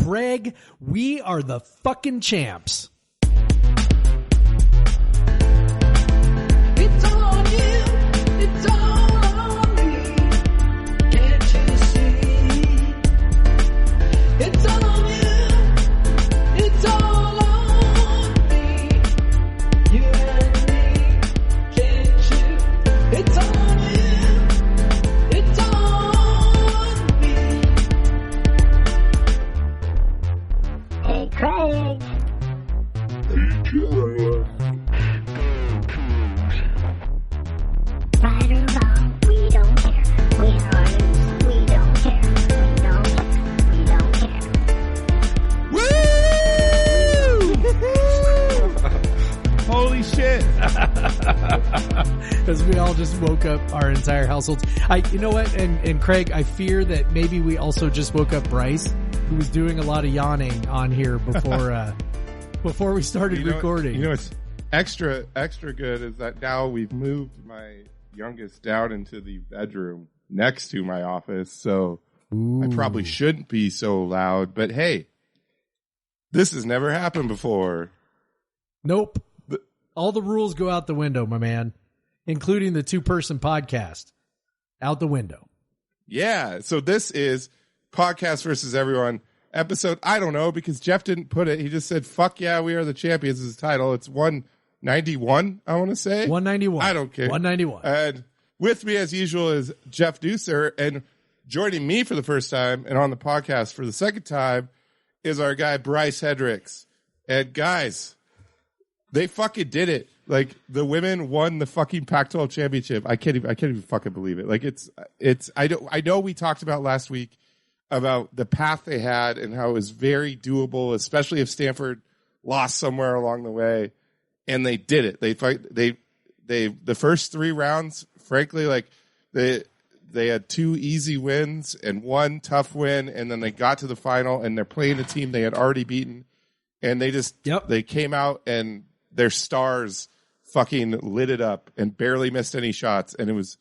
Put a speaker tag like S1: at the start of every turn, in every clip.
S1: Craig. We are the fucking champs.
S2: It's all on you. It's all on me. Can't you see? It's all on you. It's all on me. You and me. Can't you? It's all on you. It's all on me.
S3: Hey, Craig. Right or wrong, we don't care. Win or lose, we don't care. We don't care. We don't care.
S4: Woo! Holy shit.
S1: Because we all just woke up our entire households. You know what? And Craig, I fear that maybe we also just woke up Bryce, who was doing a lot of yawning on here before we started recording.
S4: You know, it's extra good is that now we've moved my youngest down into the bedroom next to my office. So I probably shouldn't be so loud, but hey, this has never happened before.
S1: Nope. All the rules go out the window, my man, including the 2-person podcast. Out the window.
S4: Yeah. So this is Podcast versus Everyone episode. I don't know because Jeff didn't put it. He just said, fuck yeah, we are the champions is the title. It's 191, I want to say.
S1: 191.
S4: I don't care.
S1: 191.
S4: And with me as usual is Jeff Deucer, and joining me for the first time and on the podcast for the second time is our guy Bryce Hendricks. And guys, they fucking did it. Like, the women won the fucking Pac-12 championship. I can't even fucking believe it. Like, I know we talked about last week about the path they had and how it was very doable, especially if Stanford lost somewhere along the way. And they did it. The first 3 rounds, frankly, like they had 2 easy wins and 1 tough win. And then they got to the final and they're playing a team they had already beaten. And they came out and their stars fucking lit it up and barely missed any shots. And it was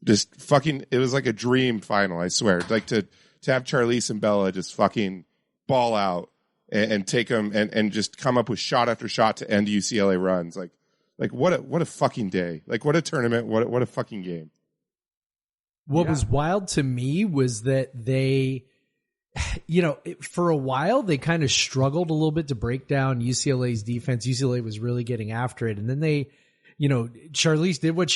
S4: just it was like a dream final, I swear. Like to have Charlize and Bella just fucking ball out and take them and just come up with shot after shot to end UCLA runs. Like what a fucking day. Like what a tournament. What a fucking game.
S1: What was wild to me was that they, for a while they kind of struggled a little bit to break down UCLA's defense. UCLA was really getting after it. And then they, Charlize did what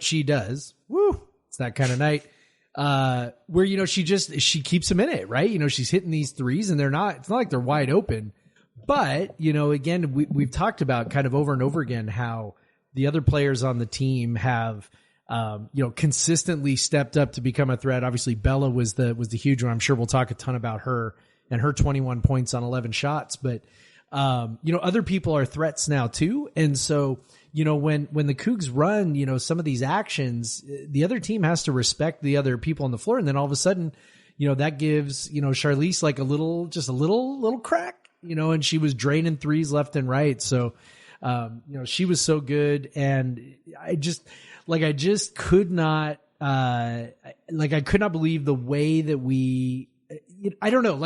S1: she does. Woo. It's that kind of night. Where, she keeps them in it, right? She's hitting these threes and it's not like they're wide open, but, again, we've talked about kind of over and over again how the other players on the team have, consistently stepped up to become a threat. Obviously Bella was the huge one. I'm sure we'll talk a ton about her and her 21 points on 11 shots, but, other people are threats now too. And so, when the Cougs run, some of these actions, the other team has to respect the other people on the floor. And then all of a sudden, that gives, Charlize like a little crack, and she was draining threes left and right. So, she was so good. And I just could not, I could not believe the way that I don't know,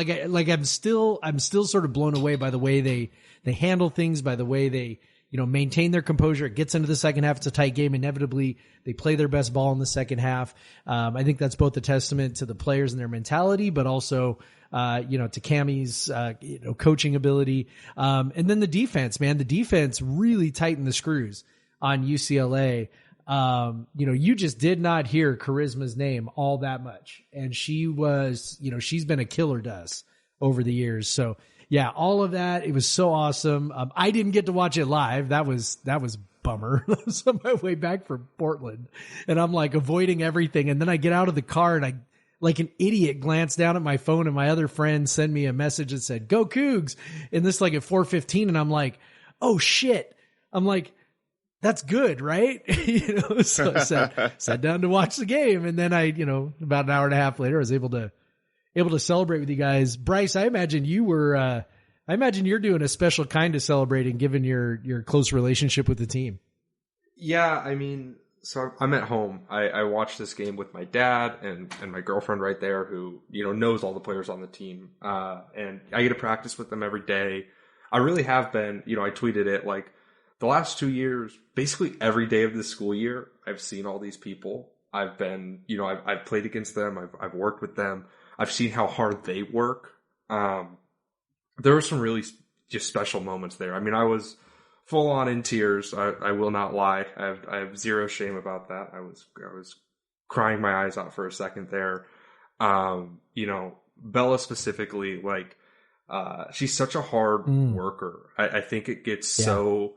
S1: I'm still sort of blown away by the way they handle things, by the way they, maintain their composure. It gets into the second half. It's a tight game. Inevitably, they play their best ball in the second half. I think that's both a testament to the players and their mentality, but also, to Cammie's, coaching ability. And then the defense, man, the defense really tightened the screws on UCLA. You just did not hear Charisma's name all that much. And she was, she's been a killer to us over the years. So yeah, all of that. It was so awesome. I didn't get to watch it live. That was bummer. I was on my way back from Portland and I'm like avoiding everything. And then I get out of the car and I, like an idiot, glance down at my phone and my other friend send me a message that said, "Go Cougs." And this like at 4:15. And I'm like, oh shit. I'm like, that's good, right? So I sat down to watch the game. And then I, about an hour and a half later, I was able to celebrate with you guys. Bryce, I imagine you're doing a special kind of celebrating given your close relationship with the team.
S5: Yeah. I mean, So I'm at home. I watched this game with my dad and my girlfriend right there, who knows all the players on the team. And I get to practice with them every day. I really have been. I tweeted it like the last 2 years, basically every day of the school year, I've seen all these people. I've been, I've played against them. I've worked with them. I've seen how hard they work. There were some really just special moments there. I mean, I was full on in tears. I will not lie. I have zero shame about that. I was crying my eyes out for a second there. Bella specifically, like, she's such a hard worker. I think it gets so,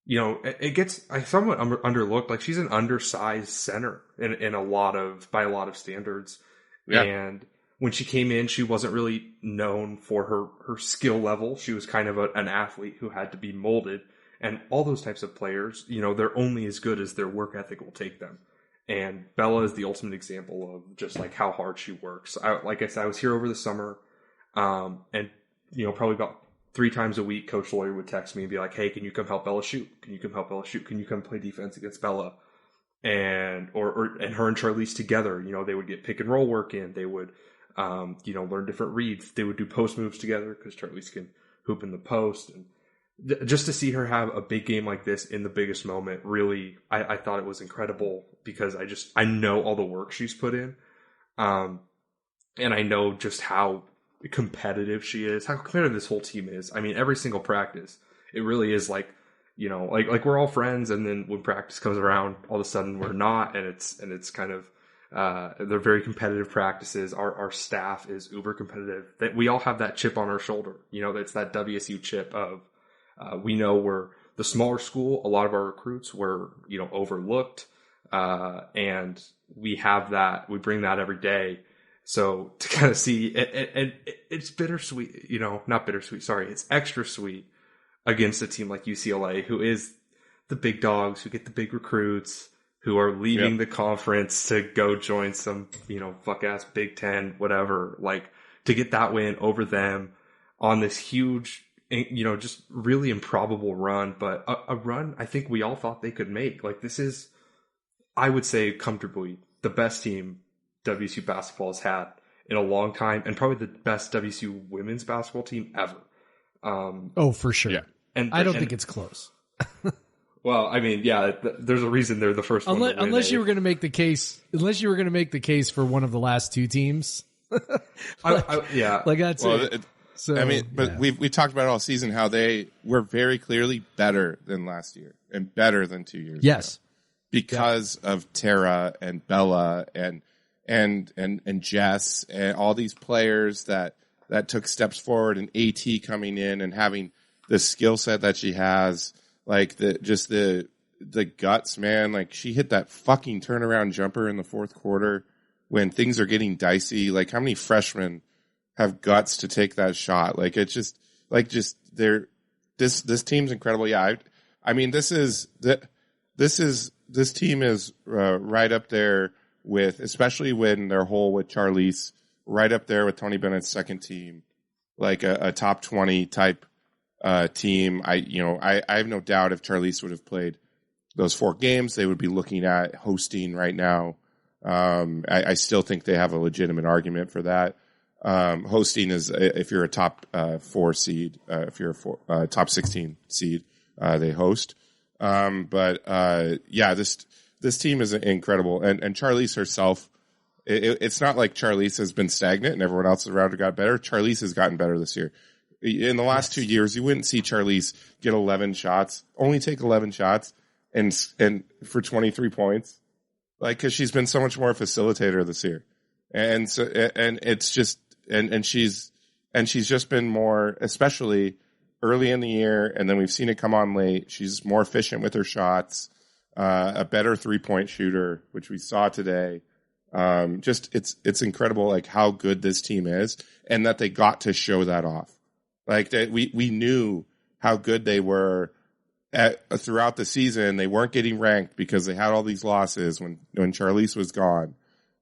S5: it gets somewhat underlooked. Like, she's an undersized center by a lot of standards. Yeah. And when she came in, she wasn't really known for her skill level. She was kind of an athlete who had to be molded. And all those types of players, they're only as good as their work ethic will take them. And Bella is the ultimate example of just like how hard she works. Like I said, I was here over the summer. And probably about 3 times a week, Coach Lawyer would text me and be like, "Hey, can you come help Bella shoot? Can you come help Bella shoot? Can you come play defense against Bella?" And and her and Charlize together, they would get pick and roll work in. They would learn different reads. They would do post moves together because Charlize can hoop in the post. And just to see her have a big game like this in the biggest moment, really, I thought it was incredible because I know all the work she's put in. And I know just how competitive she is, how competitive this whole team is. I mean, every single practice, it really is like, like we're all friends. And then when practice comes around, all of a sudden we're not. And it's kind of, they're very competitive practices. Our staff is uber competitive. That we all have that chip on our shoulder. It's that WSU chip of, we know we're the smaller school. A lot of our recruits were, overlooked. And we have that, we bring that every day. So to kind of see it, it's bittersweet, not bittersweet. Sorry. It's extra sweet against a team like UCLA, who is the big dogs, who get the big recruits, who are leaving the conference to go join some, fuck ass Big Ten, whatever, like to get that win over them on this huge, just really improbable run, but a run I think we all thought they could make. Like, this is, I would say, comfortably the best team WSU basketball has had in a long time, and probably the best WSU women's basketball team ever.
S1: For sure. Yeah.
S5: And
S1: I don't think it's close.
S5: Well, I mean, yeah, there's a reason they're the first one to win.
S1: Unless you were going to make the case for one of the last 2 teams. That's it.
S4: So, I mean, but we talked about it all season how they were very clearly better than last year and better than 2 years ago. Because of Tara and Bella and Jess and all these players that took steps forward, and AT coming in and having the skill set that she has, like the guts, man. Like, she hit that fucking turnaround jumper in the 4th quarter when things are getting dicey. Like, how many freshmen have guts to take that shot? Like, it's just this team's incredible. Yeah. I mean, this team is right up there with, especially when their whole with Charlize, right up there with Tony Bennett's second team, like a top 20 type team. I have no doubt if Charlize would have played those 4 games, they would be looking at hosting right now. I still think they have a legitimate argument for that. Hosting is if you're a top 4 seed, if you're a top 16 seed, they host. This team is incredible, and Charlize herself. It's not like Charlize has been stagnant and everyone else around her got better. Charlize has gotten better this year. In the last 2 years, you wouldn't see Charlize get 11 shots, only take 11 shots, and for 23 points, like, because she's been so much more a facilitator this year, and so it's just and she's just been more, especially early in the year, and then we've seen it come on late. She's more efficient with her shots, a better 3-point shooter, which we saw today. It's incredible, like, how good this team is, and that they got to show that off. Like, that we knew how good they were throughout the season. They weren't getting ranked because they had all these losses when Charlize was gone.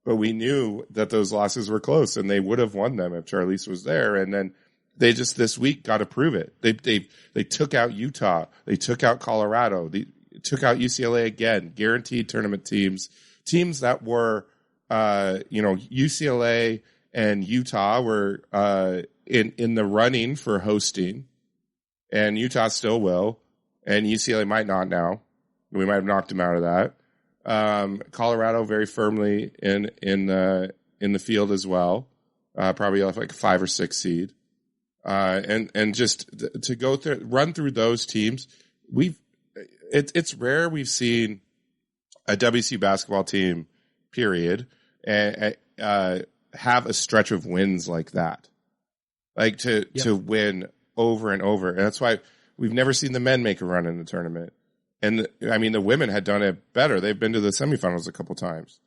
S4: But we knew that those losses were close, and they would have won them if Charlize was there. And then they just this week got to prove it. They took out Utah. They took out Colorado. took out UCLA again, guaranteed tournament teams that were, UCLA and Utah were in the running for hosting, and Utah still will, and UCLA might not now. We might have knocked them out of that. Colorado very firmly in the field as well, probably like a 5 or 6 seed. And just to run through those teams, it's rare we've seen a WCU basketball team, period, and have a stretch of wins like that, like to win over and over. And that's why we've never seen the men make a run in the tournament. And the women had done it better. They've been to the semifinals a couple times.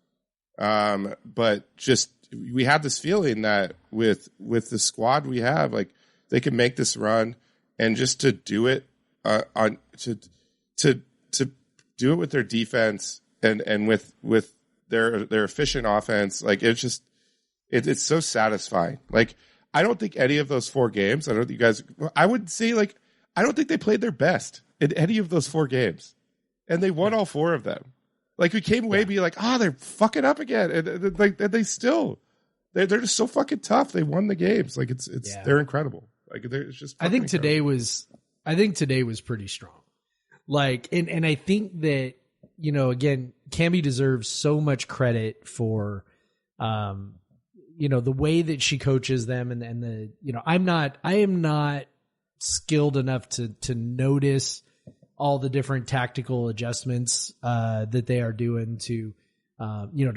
S4: But just, we have this feeling that with the squad we have, like, they can make this run, and just to do it to do it with their defense and with their efficient offense, like, it's so satisfying. Like, I don't think any of those 4 games, I don't think they played their best in any of those 4 games, and they won all 4 of them. Like, we came away being like, they're fucking up again, and they're just so fucking tough. They won the games. Like, they're incredible. Like, it's just.
S1: I think today was pretty strong. Like, and I think that, again, Cammie deserves so much credit for, the way that she coaches them, and the, I am not skilled enough to notice all the different tactical adjustments that they are doing to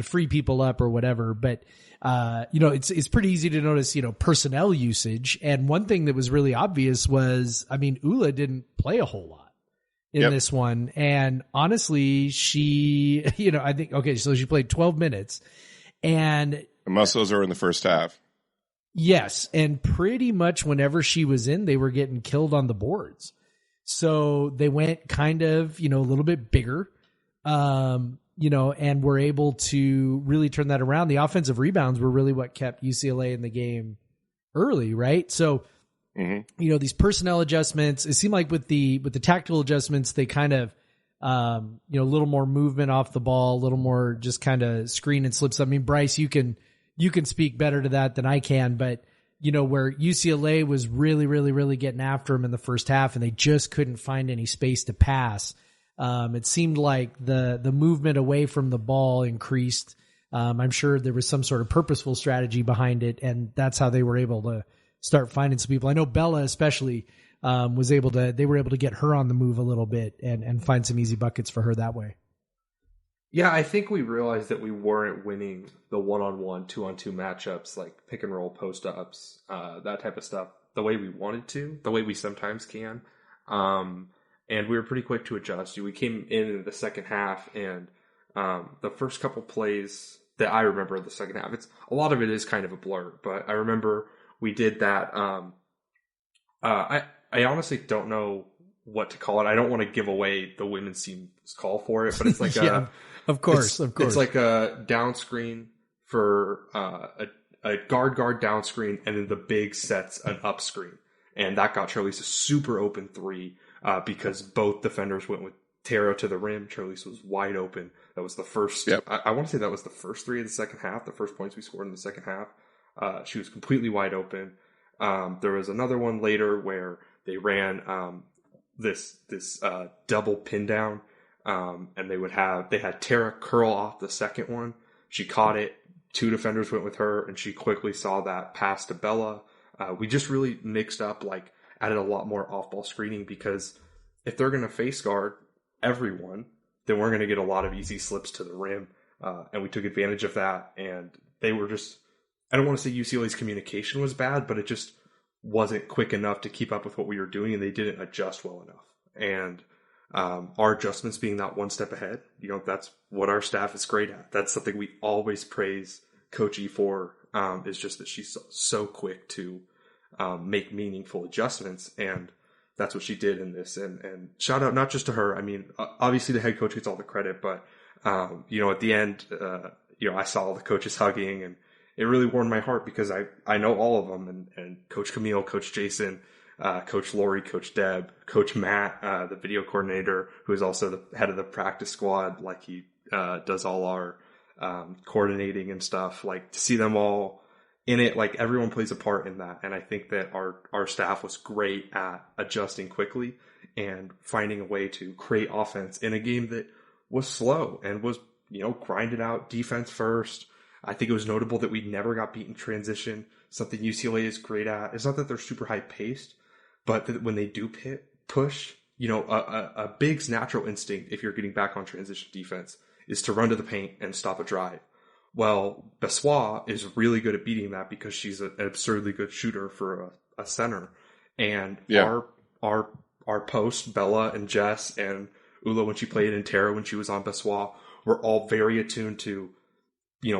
S1: free people up or whatever. But it's pretty easy to notice, personnel usage. And one thing that was really obvious was, Ula didn't play a whole lot in this one. And honestly, she, I think, okay, so she played 12 minutes, and
S4: most of those are in the first half.
S1: Yes, and pretty much whenever she was in, they were getting killed on the boards. So they went kind of, a little bit bigger, and were able to really turn that around. The offensive rebounds were really what kept UCLA in the game early, right? So, these personnel adjustments, it seemed like with the tactical adjustments, they kind of, a little more movement off the ball, a little more just kind of screen and slips. Bryce, you can speak better to that than I can, but where UCLA was really, really, really getting after them in the first half, and they just couldn't find any space to pass. It seemed like the movement away from the ball increased. I'm sure there was some sort of purposeful strategy behind it, and that's how they were able to start finding some people. I know Bella especially they were able to get her on the move a little bit and find some easy buckets for her that way.
S5: Yeah, I think we realized that we weren't winning the 1-on-1, 2-on-2 matchups, like pick and roll post-ups, that type of stuff, the way we wanted to, the way we sometimes can. And we were pretty quick to adjust. We came in the second half, and the first couple plays that I remember in the second half, a lot of it is kind of a blur, but I remember we did that. I honestly don't know what to call it. I don't want to give away the women's team's call for it, but it's like
S1: Of course.
S5: It's like a down screen for a guard down screen, and then the big sets an up screen. And that got Charlize a super open 3 because both defenders went with Tara to the rim. Charlize was wide open. That was the first. Yep. I want to say that was the first 3 of the second half, the first points we scored in the second half. She was completely wide open. There was another one later where they ran this double pin down. And they had Tara curl off the second one. She caught it. 2 defenders went with her, and she quickly saw that pass to Bella. We just really mixed up, added a lot more off-ball screening, because if they're going to face guard everyone, then we're going to get a lot of easy slips to the rim. And we took advantage of that. And they were just, I don't want to say UCLA's communication was bad, but it just wasn't quick enough to keep up with what we were doing, and they didn't adjust well enough. And our adjustments being that one step ahead, that's what our staff is great at. That's something we always praise Coach E for, is just that she's so quick to make meaningful adjustments, and that's what she did in this. And shout out not just to her. Obviously the head coach gets all the credit, but at the end, I saw all the coaches hugging, and it really warmed my heart, because I know all of them, and Coach Camille, Coach Jason, Coach Lori, Coach Deb, Coach Matt, the video coordinator, who is also the head of the practice squad. Like he does all our coordinating and stuff. Like to see them all in it, like everyone plays a part in that. And I think that our staff was great at adjusting quickly and finding a way to create offense in a game that was slow and was, grinded out defense first. I think it was notable that we never got beat in transition, something UCLA is great at. It's not that they're super high paced, but that when they do push, a big's natural instinct, if you're getting back on transition defense, is to run to the paint and stop a drive. Well, Bessois is really good at beating that because she's an absurdly good shooter for a center. And our post, Bella and Jess and Ula when she played and Tara when she was on Bessois, were all very attuned to,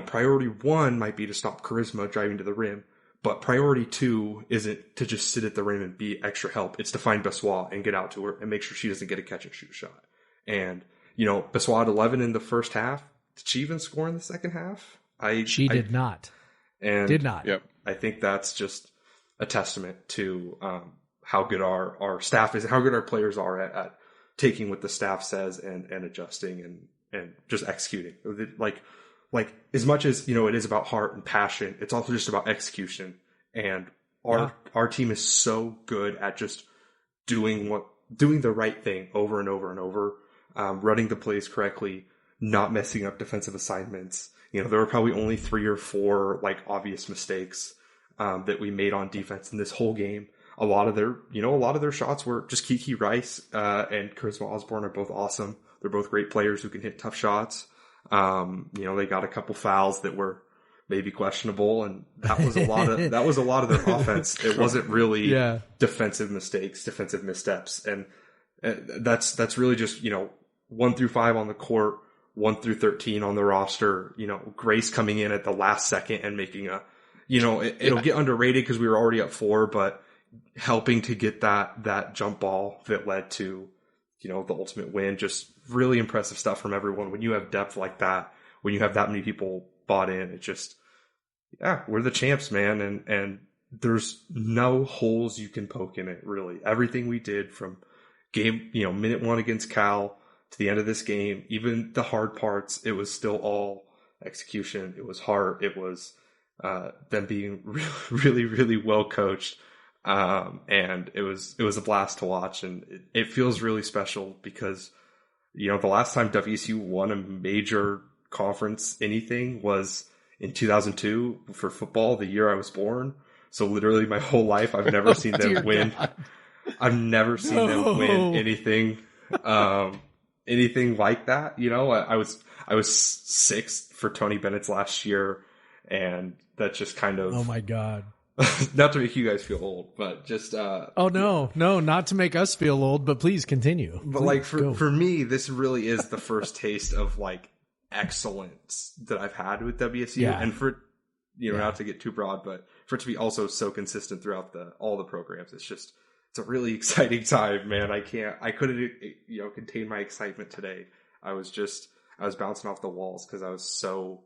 S5: priority one might be to stop Charisma driving to the rim, but priority two isn't to just sit at the rim and be extra help. It's to find Bessois and get out to her and make sure she doesn't get a catch and shoot shot. And, Bessois had 11 in the first half. Did she even score in the second half?
S1: She did not.
S5: And
S1: did not.
S4: Yep.
S5: I think that's just a testament to how good our staff is, how good our players are at taking what the staff says and adjusting and just executing. Like as much as, it is about heart and passion, it's also just about execution. And our team is so good at just doing the right thing over and over and over, running the plays correctly, not messing up defensive assignments. There were probably only 3 or 4 obvious mistakes that we made on defense in this whole game. A lot of their shots were just Kiki Rice and Charisma Osborne are both awesome. They're both great players who can hit tough shots. They got a couple fouls that were maybe questionable, and that was a lot of their offense. It wasn't really defensive mistakes, defensive missteps, and that's really just 1 through 5 on the court, 1 through 13 on the roster. Grace coming in at the last second and making it'll get underrated because we were already up 4, but helping to get that jump ball that led to the ultimate win. Just really impressive stuff from everyone. When you have depth like that, when you have that many people bought in, it just, we're the champs, man. And there's no holes you can poke in it, really. Everything we did from game, minute 1 against Cal to the end of this game, even the hard parts, it was still all execution. It was heart. It was them being really, really well coached. And it was a blast to watch, and it feels really special because, the last time WSU won a major conference anything was in 2002 for football, the year I was born. So literally my whole life, I've never seen them win. God. I've never seen them win anything like that. I was 6 for Tony Bennett's last year, and that just kind of,
S1: oh my God.
S5: Not to make you guys feel old, but just
S1: oh no, not to make us feel old, but please continue.
S5: But for me, this really is the first taste of excellence that I've had with WSU, and for not to get too broad, but for it to be also so consistent throughout all the programs, it's a really exciting time, man. I couldn't contain my excitement today. I was bouncing off the walls because I was so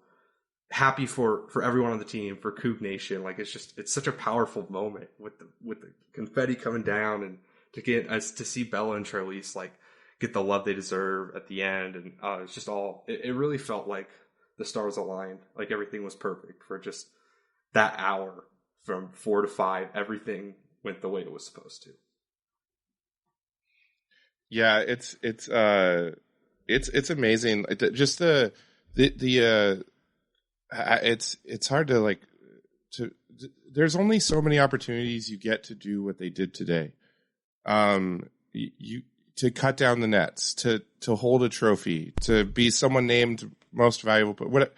S5: happy for everyone on the team, for Coug Nation. It's such a powerful moment with the confetti coming down, and to see Bella and Charlize get the love they deserve at the end. And it's just it really felt like the stars aligned, like everything was perfect for just that hour from 4 to 5. Everything went the way it was supposed to.
S4: Yeah, it's amazing. Just it's hard to there's only so many opportunities you get to do what they did today. To cut down the nets, to hold a trophy, to be someone named most valuable, but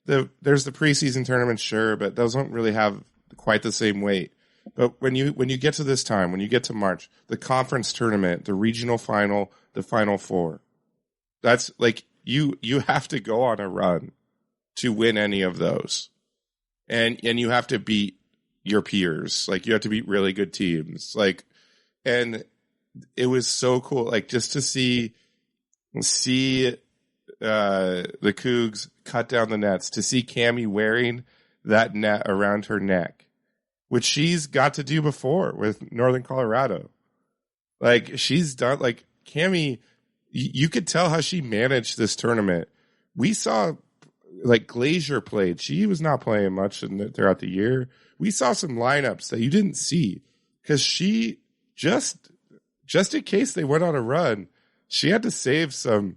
S4: there's the preseason tournament, sure, but those don't really have quite the same weight. But when you get to this time, when you get to March, the conference tournament, the regional final, the Final Four, that's you have to go on a run to win any of those. And you have to beat your peers. you have to beat really good teams. And it was so cool. Just to see the Cougs cut down the nets, to see Cammie wearing that net around her neck which she's got to do before with Northern Colorado. Like, she's done, like, Cammie, you could tell how she managed this tournament. We saw, like, Glazier played. She was not playing much throughout the year. We saw some lineups that you didn't see because she just in case they went on a run, she had to save some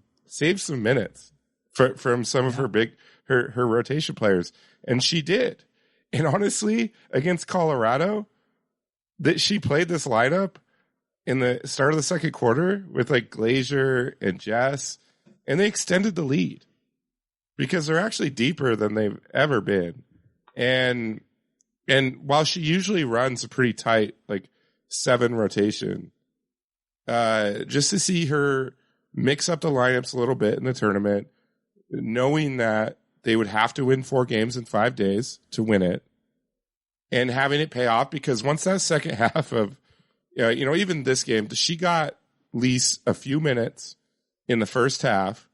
S4: minutes from some of her rotation players, and she did. And honestly, against Colorado, that she played this lineup in the start of the second quarter with like Glazier and Jess, and they extended the lead because they're actually deeper than they've ever been. And while she usually runs a pretty tight, like 7 rotation, just to see her mix up the lineups a little bit in the tournament, knowing that they would have to win 4 games in 5 days to win it, and having it pay off, because once that second half of, even this game, she got Lise a few minutes in the first half,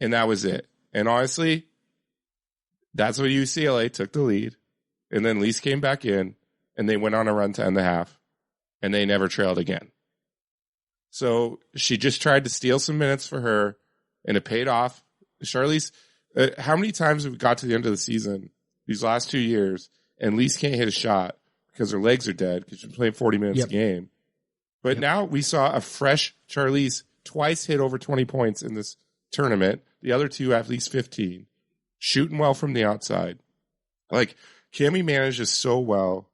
S4: and that was it. And honestly, that's when UCLA took the lead, and then Lise came back in, and they went on a run to end the half, and they never trailed again. So she just tried to steal some minutes for her, and it paid off. Charlize, how many times have we got to the end of the season these last 2 years, and Lise can't hit a shot because her legs are dead because she's playing 40 minutes a game. But now we saw a fresh Charlize twice hit over 20 points in this tournament. The other 2 at least 15. Shooting well from the outside. Like, Cammie manages so well.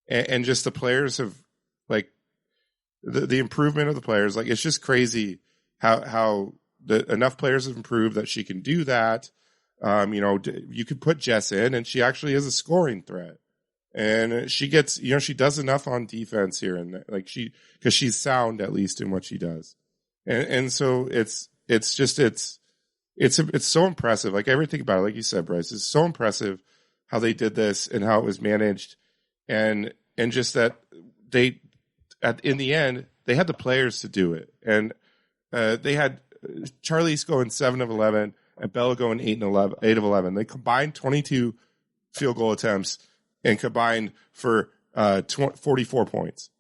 S4: And just the players have, like, the improvement of the players. Like, it's just crazy how enough players have improved that she can do that. You could put Jess in, and she actually is a scoring threat. And she gets, she does enough on defense here, and like because she's sound at least in what she does. And so it's so impressive. Like, everything about it, like you said, Bryce, is so impressive how they did this and how it was managed, and just that in the end they had the players to do it, and they had Charlize going 7 of 11 and Bella going 8 of 11. They combined 22 field goal attempts and combined for 44 points.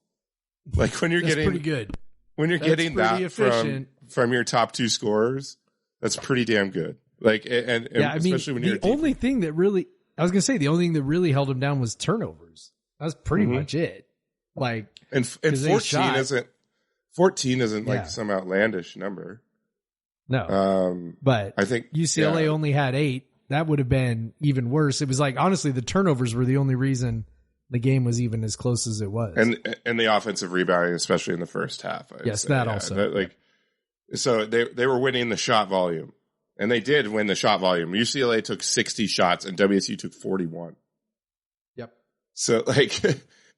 S4: Like, when you're getting
S1: pretty good,
S4: when you're getting that from your top 2 scorers, that's pretty damn good. Like, and especially when you're
S1: the only thing that really, I was gonna say, the only thing that really held them down was turnovers. That's pretty much it. Like,
S4: and 14 isn't like some outlandish number.
S1: No, but
S4: I think
S1: UCLA only had 8. That would have been even worse. It was like, honestly, the turnovers were the only reason the game was even as close as it was.
S4: And the offensive rebounding, especially in the first half.
S1: Also.
S4: So they were winning the shot volume, and they did win the shot volume. UCLA took 60 shots, and WSU took 41.
S1: Yep.
S4: So, like,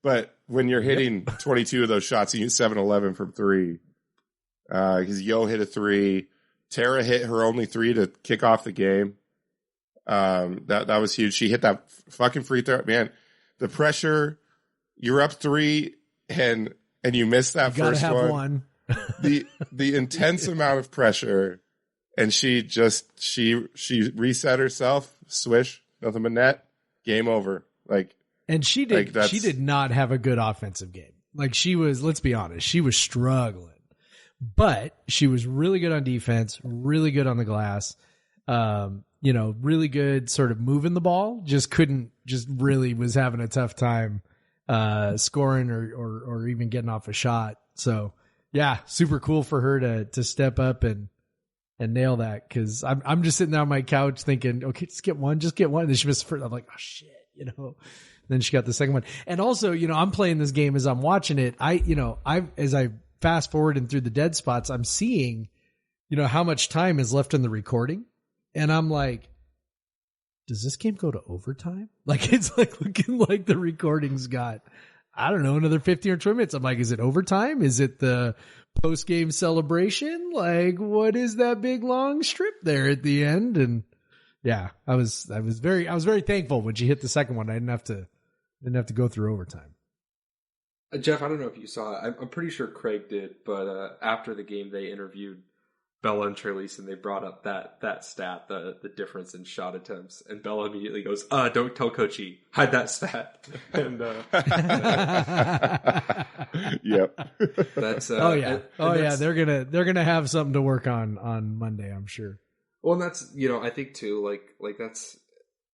S4: but when you're hitting 22 of those shots, you get 7-11 from 3. Because Yo hit a 3. Tara hit her only 3 to kick off the game. That was huge. She hit that fucking free throw. Man, the pressure, you're up 3 and you miss that first one. The intense amount of pressure, and she reset herself, swish, nothing but net, game over. Like,
S1: and she did not have a good offensive game. Like, she was, let's be honest, she was struggling. But she was really good on defense, really good on the glass, really good sort of moving the ball. Just really was having a tough time scoring or even getting off a shot. So yeah, super cool for her to step up and nail that. Cause I'm just sitting there on my couch thinking, okay, just get one. And then she missed the first. I'm like, oh shit, Then she got the second one. And also, I'm playing this game as I'm watching it. As I fast forwarding through the dead spots, I'm seeing, how much time is left in the recording. And I'm like, does this game go to overtime? Like, it's like looking like the recording's got, I don't know, another 15 or 20 minutes. I'm like, is it overtime? Is it the post game celebration? Like, what is that big long strip there at the end? And yeah, I was very thankful when she hit the second one. I didn't have to go through overtime.
S5: Jeff, I don't know if you saw it. I'm pretty sure Craig did, but after the game, they interviewed Bella and Charlize, and they brought up that stat, the difference in shot attempts, and Bella immediately goes, don't tell Coach E, hide that stat. And
S4: Yep.
S5: that's
S1: yeah, they're gonna have something to work on Monday, I'm sure.
S5: Well, and that's, I think too, like that's,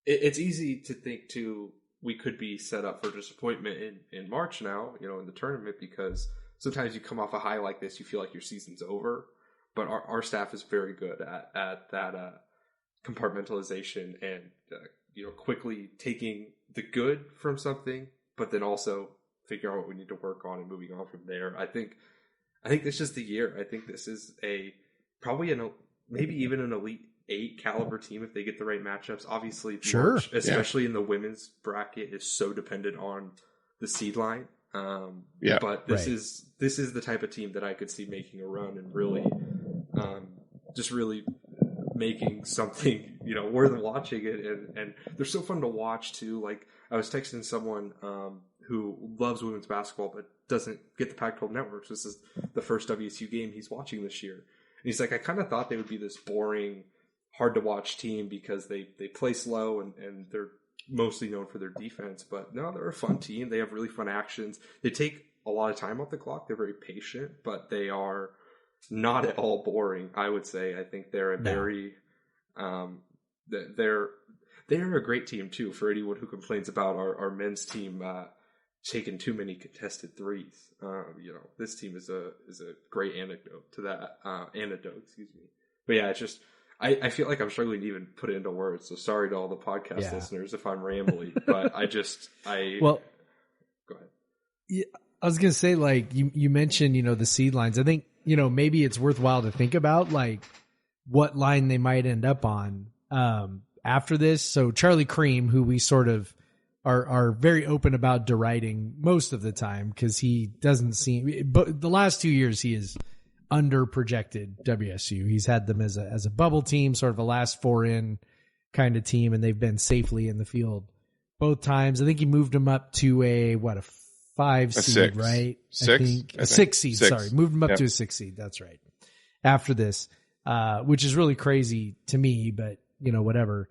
S5: it's easy to think too, we could be set up for disappointment in March now, in the tournament, because sometimes you come off a high like this, you feel like your season's over. But our staff is very good at that compartmentalization and quickly taking the good from something, but then also figuring out what we need to work on and moving on from there. I think this is the year. I think this is maybe even an Elite 8 caliber team if they get the right matchups. Obviously,
S1: sure,
S5: March, especially in the women's bracket, is so dependent on the seed line. But this is the type of team that I could see making a run and really. Just really making something, more than watching it. And they're so fun to watch too. Like I was texting someone, who loves women's basketball, but doesn't get the Pac-12 networks. This is the first WSU game he's watching this year. And he's like, I kind of thought they would be this boring, hard to watch team because they play slow and they're mostly known for their defense, but no, they're a fun team. They have really fun actions. They take a lot of time off the clock. They're very patient, but they are not at all boring, I would say. I think they're a very they're a great team too, for anyone who complains about our men's team taking too many contested threes. This team is a great anecdote to that excuse me. But yeah, it's just I feel like I'm struggling to even put it into words, so sorry to all the podcast listeners if I'm rambling, but well, go ahead.
S1: Yeah, I was gonna say, like you mentioned, the seed lines. I think maybe it's worthwhile to think about like what line they might end up on after this. So Charlie Cream, who we sort of are very open about deriding most of the time because he doesn't seem, but the last 2 years he is under projected WSU. He's had them as a bubble team, sort of a last four in kind of team, and they've been safely in the field both times. I think he moved them up to a 5 seed, right? A 6 seed. Sorry, moved him up to a 6 seed. That's right. After this, which is really crazy to me, but whatever.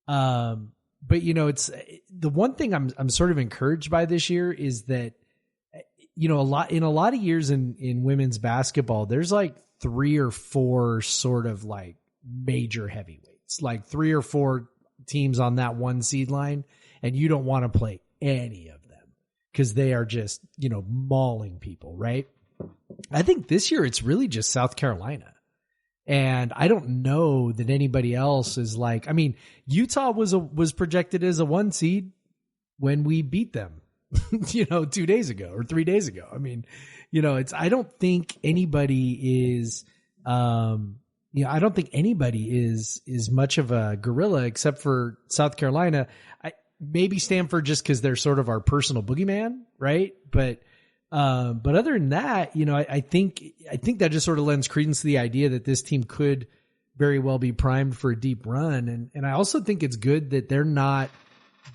S1: But it's the one thing I'm sort of encouraged by this year is that a lot of years in women's basketball, there's like 3 or 4 sort of like major heavyweights, like 3 or 4 teams on that 1 seed line, and you don't want to play any of them because they are just, mauling people, right? I think this year it's really just South Carolina. And I don't know that anybody else is like, Utah was projected as a 1 seed when we beat them, 2 days ago or 3 days ago. I don't think anybody is, I don't think anybody is much of a gorilla except for South Carolina. Maybe Stanford just because they're sort of our personal boogeyman, right? But other than that, I think that just sort of lends credence to the idea that this team could very well be primed for a deep run. And I also think it's good that they're not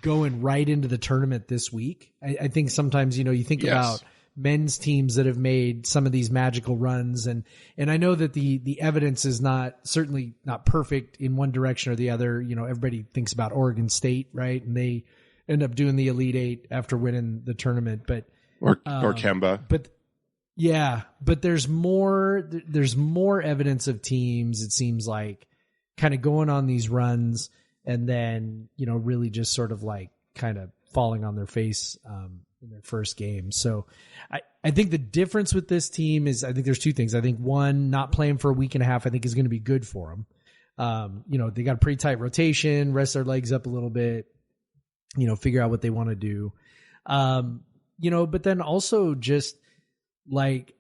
S1: going right into the tournament this week. I think sometimes, you think about men's teams that have made some of these magical runs. And I know that the evidence is certainly not perfect in one direction or the other. Everybody thinks about Oregon State, right? And they end up doing the Elite 8 after winning the tournament, or
S4: Kemba.
S1: But there's more evidence of teams, it seems like, kind of going on these runs and then, really just sort of like kind of falling on their face in their first game. So I think the difference with this team is, I think there's 2 things. I think one, not playing for a week and a half, I think is going to be good for them. They got a pretty tight rotation, rest their legs up a little bit, figure out what they want to do. But then also just like,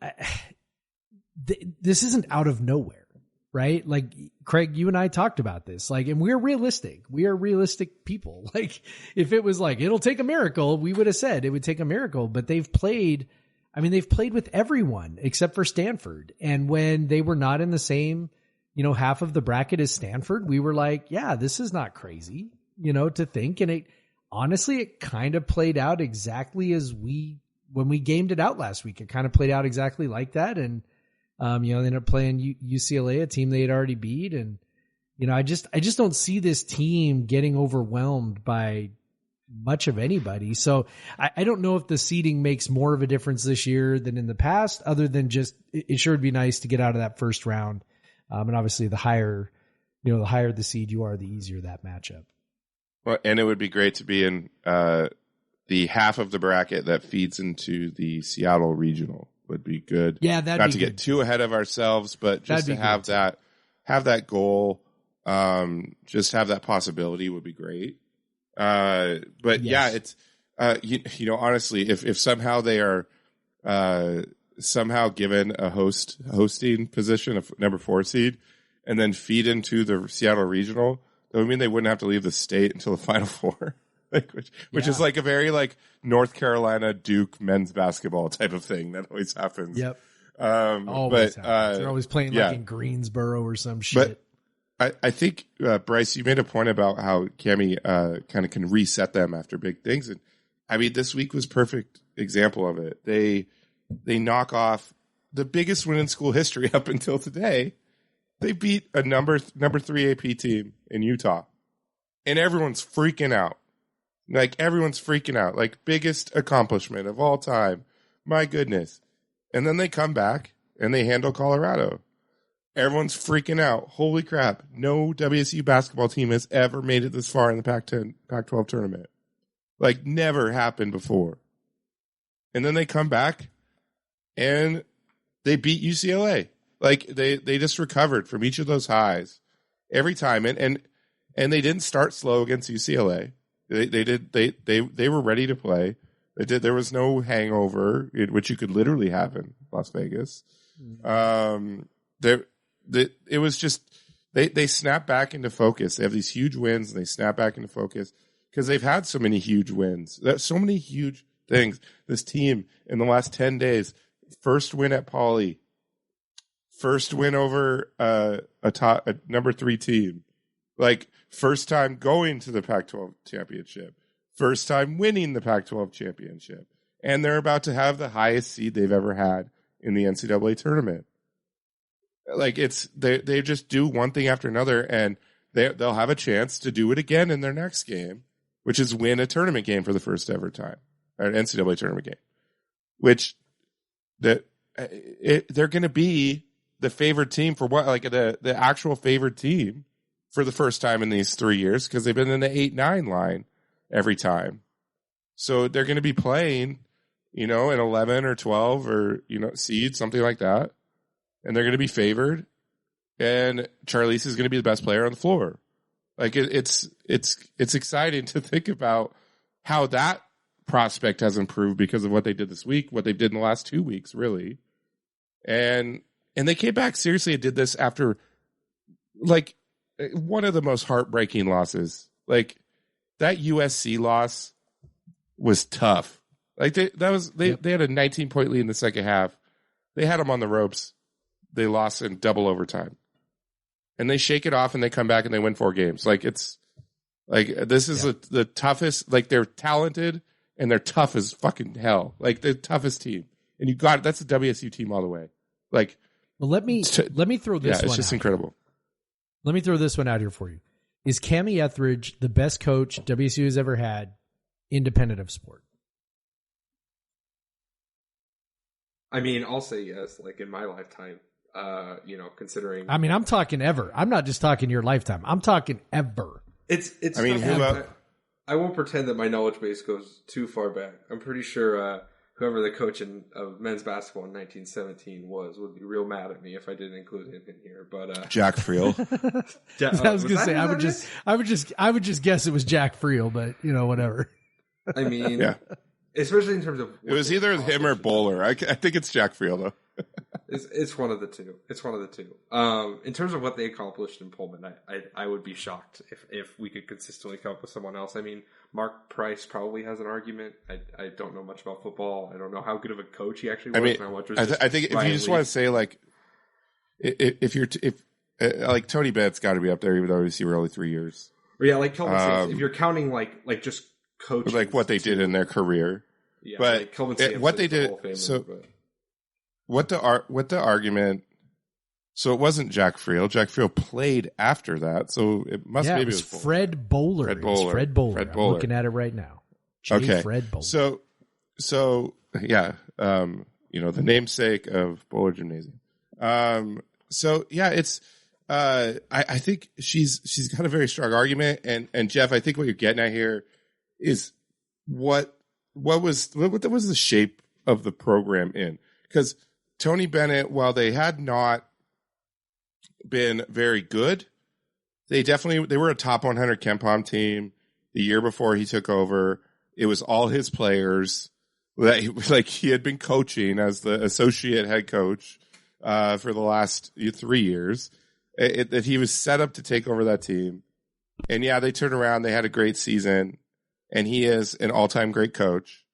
S1: this isn't out of nowhere, right? Like Craig, you and I talked about this, like, and we're realistic. We are realistic people. Like if it was like, it'll take a miracle, we would have said it would take a miracle, but they've played with everyone except for Stanford. And when they were not in the same, half of the bracket as Stanford, we were like, yeah, this is not crazy, to think. And honestly, it kind of played out exactly as when we gamed it out last week. It kind of played out exactly like that. And They ended up playing UCLA, a team they had already beat. And, I just don't see this team getting overwhelmed by much of anybody. So I don't know if the seeding makes more of a difference this year than in the past, other than just, it sure would be nice to get out of that first round. And obviously the higher the seed you are, the easier that matchup.
S4: Well, and it would be great to be in the half of the bracket that feeds into the Seattle regional. Would be good.
S1: Yeah, that'd
S4: not
S1: be
S4: to
S1: good.
S4: get too ahead of ourselves, but just to have that goal, just have that possibility would be great. But
S1: yes.
S4: yeah, it's honestly, if somehow they are somehow given a hosting position of number 4 seed, and then feed into the Seattle regional, that would mean they wouldn't have to leave the state until the Final Four. Which is like a very like North Carolina Duke men's basketball type of thing that always happens.
S1: Yep.
S4: Always
S1: happens. They're always playing like in Greensboro or some shit.
S4: But I think, Bryce, you made a point about how Cammie kind of can reset them after big things. And I mean, this week was perfect example of it. They knock off the biggest win in school history up until today. They beat a number 3 AP team in Utah. And everyone's freaking out. Like, everyone's freaking out. Like, biggest accomplishment of all time. My goodness. And then they come back and they handle Colorado. Everyone's freaking out. Holy crap. No WSU basketball team has ever made it this far in the Pac-12 tournament. Like, never happened before. And then they come back and they beat UCLA. Like, they just recovered from each of those highs every time. And they didn't start slow against UCLA. They were ready to play. There was no hangover, which you could literally have in Las Vegas. It was just they snap back into focus. They have these huge wins and they snap back into focus because they've had so many huge wins. So many huge things. This team in the last 10 days, first win at Pauley, first win over a number 3 team, like first time going to the Pac-12 championship, first time winning the Pac-12 championship, and they're about to have the highest seed they've ever had in the NCAA tournament. Like, it's they just do one thing after another, and they'll have a chance to do it again in their next game, which is win a tournament game for the first ever time, or an NCAA tournament game, which they're going to be the favored team for what, like the actual favored team for the first time in these 3 years, because they've been in the 8-9 line every time. So they're going to be playing, an 11 or 12 or, seed, something like that. And they're going to be favored. And Charlize is going to be the best player on the floor. Like, it's exciting to think about how that prospect has improved because of what they did this week, what they did in the last 2 weeks, really. And they came back seriously and did this after, like, one of the most heartbreaking losses. Like, that USC loss was tough. Like, they had a 19-point lead in the second half. They had them on the ropes. They lost in double overtime. And they shake it off and they come back and they win 4 games. Like, it's like, this is the toughest, like, they're talented and they're tough as fucking hell. Like, the toughest team. And that's the WSU team all the way. Like,
S1: well, let me throw this one
S4: it's just
S1: out.
S4: incredible.
S1: Let me throw this one out here for you. Is Cammie Etheridge the best coach WSU has ever had, independent of sport?
S5: I mean, I'll say yes, like in my lifetime, considering.
S1: I mean, I'm talking ever. I'm not just talking your lifetime. I'm talking ever.
S5: It's
S4: I mean,
S5: I won't pretend that my knowledge base goes too far back. I'm pretty sure whoever the coach of men's basketball in 1917 would be real mad at me if I didn't include him in here. But
S4: Jack Friel.
S1: I was going to say I would just guess it was Jack Friel, but whatever.
S5: I mean,
S4: yeah.
S5: Especially in terms of
S4: it was either him or Bowler. I think it's Jack Friel though.
S5: It's one of the two. In terms of what they accomplished in Pullman, I would be shocked if we could consistently come up with someone else. I mean, Mark Price probably has an argument. I don't know much about football. I don't know how good of a coach he actually was.
S4: I mean, I think if you just want to say, like, if like Tony Bennett's got to be up there, even though we were only 3 years.
S5: But yeah, like Kelvin says, if you're counting like just coaching,
S4: like what they did in their career.
S5: Yeah,
S4: but
S5: like Kelvin
S4: what they did. So what the argument So it wasn't Jack Friel. Jack Friel played after that. So it must
S1: Yeah,
S4: maybe
S1: it was
S4: Bowler.
S1: Fred Bowler.
S4: Fred
S1: It was
S4: Bowler.
S1: Fred Bowler.
S4: Fred
S1: I'm
S4: Bowler.
S1: looking at it right now. J.
S4: Okay.
S1: Fred Bowler.
S4: So yeah, the namesake of Bowler Gymnasium. So yeah, it's I think she's got a very strong argument, and Jeff, I think what you're getting at here is what was the shape of the program in, because Tony Bennett, while they had not been very good, they were a top 100 KenPom team the year before he took over. It was all his players that he had been coaching as the associate head coach for the last 3 years. That he was set up to take over that team. And yeah, they turned around. They had a great season, and he is an all-time great coach.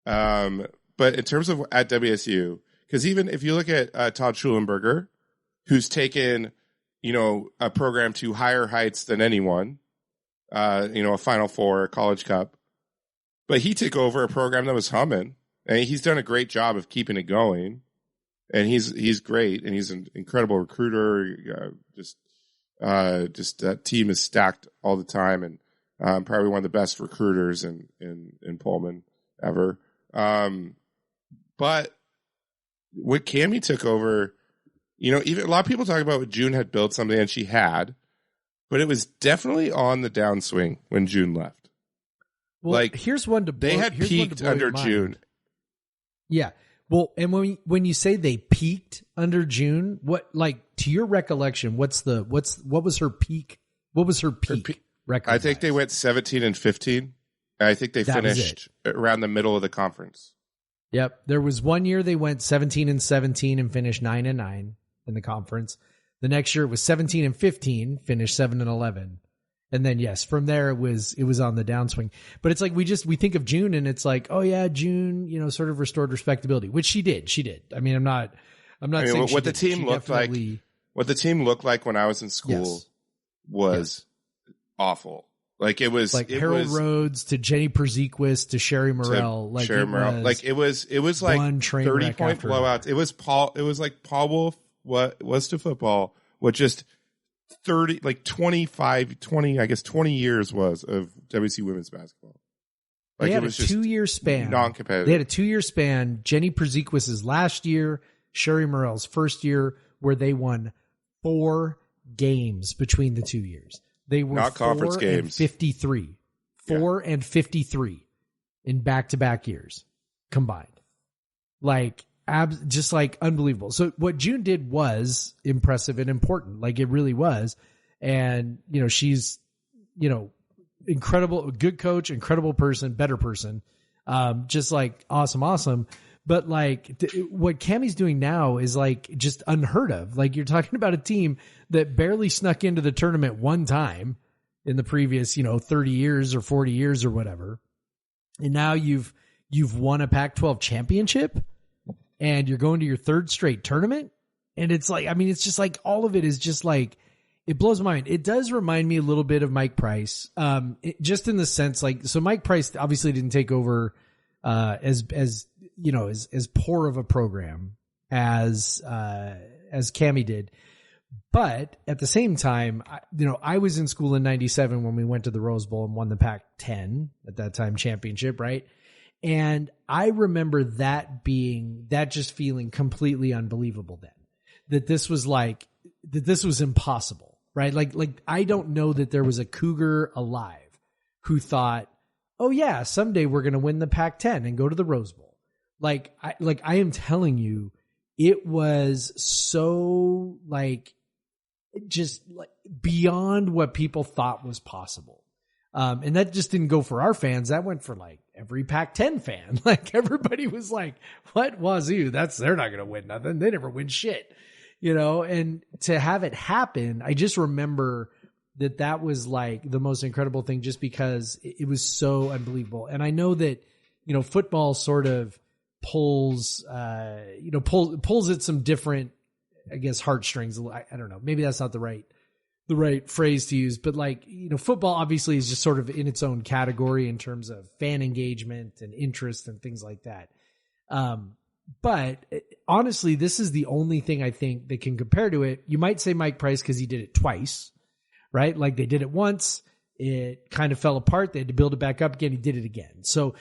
S4: But in terms of at WSU, because even if you look at Todd Schulenberger, who's taken, a program to higher heights than anyone, a Final Four, a College Cup, but he took over a program that was humming, and he's done a great job of keeping it going. And he's great, and he's an incredible recruiter. Just that team is stacked all the time, and probably one of the best recruiters in Pullman ever. But when Cammie took over, even a lot of people talk about what June had built something, and she had, but it was definitely on the downswing when June left.
S1: Well, here's one to blow.
S4: They had peaked under June.
S1: Yeah. Well, and when you say they peaked under June, what, to your recollection, what was her peak? What was her peak record?
S4: I think they went 17-15. I think they finished around the middle of the conference.
S1: Yep. There was 1 year they went 17-17 and finished 9-9 in the conference. The next year it was 17-15, finished 7-11. And then, yes, from there it was on the downswing. But it's like we think of June, and it's like, oh yeah, June, sort of restored respectability, which she did. I mean, I'm not saying
S4: what the team looked like. What the team looked like when I was in school was awful. Like it was
S1: like Harold Rhodes to Jenny Perziquist to Sherry Morrell.
S4: It was like 30-point blowouts. It was like Paul Wolf. What was to football? What just 20 years was of WC women's basketball.
S1: Like, they had a 2-year span.
S4: Non-competitive.
S1: They had a 2-year span. Jenny Perziquist's last year, Sherry Morrell's first year, where they won 4 games between the 2 years. They were
S4: not conference
S1: 4
S4: games.
S1: And 53. 4 and 53 in back-to-back years combined. Just unbelievable. So what June did was impressive and important. It really was. And, she's, incredible, good coach, incredible person, better person. Just awesome. But what Cammie's doing now is just unheard of. You're talking about a team that barely snuck into the tournament one time in the previous, 30 years or 40 years or whatever. And now you've won a Pac-12 championship, and you're going to your 3rd straight tournament. And it's it's just all of it is just it blows my mind. It does remind me a little bit of Mike Price. Just in the sense, so Mike Price obviously didn't take over, as poor of a program as Cammie did. But at the same time, I was in school in 97 when we went to the Rose Bowl and won the Pac-10 at that time championship, right? And I remember that just feeling completely unbelievable then. That this was impossible, right? I don't know that there was a Cougar alive who thought, oh yeah, someday we're going to win the Pac-10 and go to the Rose Bowl. I am telling you, it was so just beyond what people thought was possible. And that just didn't go for our fans. That went for every Pac-10 fan. Everybody was like, what, Wazoo? They're not going to win nothing. They never win shit, and to have it happen, I just remember that was the most incredible thing, just because it was so unbelievable. And I know that, football sort of pulls at some different, I guess, heartstrings. I don't know. Maybe that's not the right phrase to use, but football obviously is just sort of in its own category in terms of fan engagement and interest and things like that. But honestly, this is the only thing I think that can compare to it. You might say Mike Price because he did it twice, right? Like they did it once, it kind of fell apart. They had to build it back up again. He did it again. So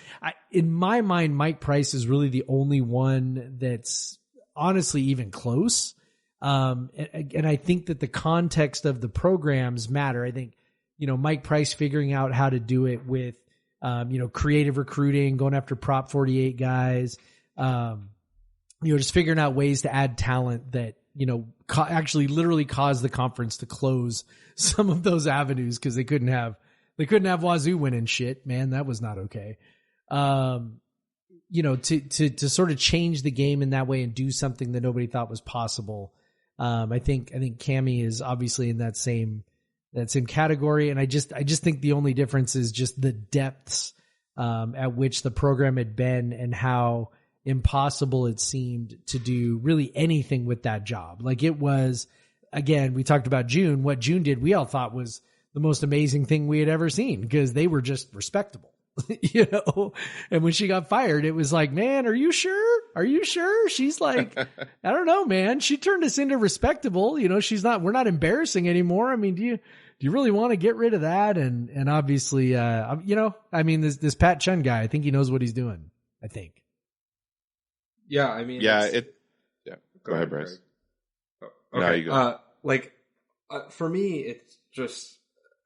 S1: in my mind, Mike Price is really the only one that's honestly even close. And I think that the context of the programs matter. I think, Mike Price figuring out how to do it with, creative recruiting, going after Prop 48 guys, just figuring out ways to add talent that, actually literally caused the conference to close some of those avenues because they couldn't have Wazoo winning shit, man. That was not okay. To sort of change the game in that way and do something that nobody thought was possible. I think Cammie is obviously in that same category. And I just think the only difference is just the depths, at which the program had been and how impossible it seemed to do really anything with that job. Like it was, again, we talked about June. What June did, we all thought was the most amazing thing we had ever seen because they were just respectable, and when she got fired, it was like, man, are you sure? She's like, I don't know, man. She turned us into respectable. We're not embarrassing anymore. I mean, do you really want to get rid of that? And obviously, this Pat Chun guy, I think he knows what he's doing. I think.
S5: Yeah, I mean,
S4: Go ahead, Bryce.
S5: Oh, okay.
S4: No, you go.
S5: For me, it's just,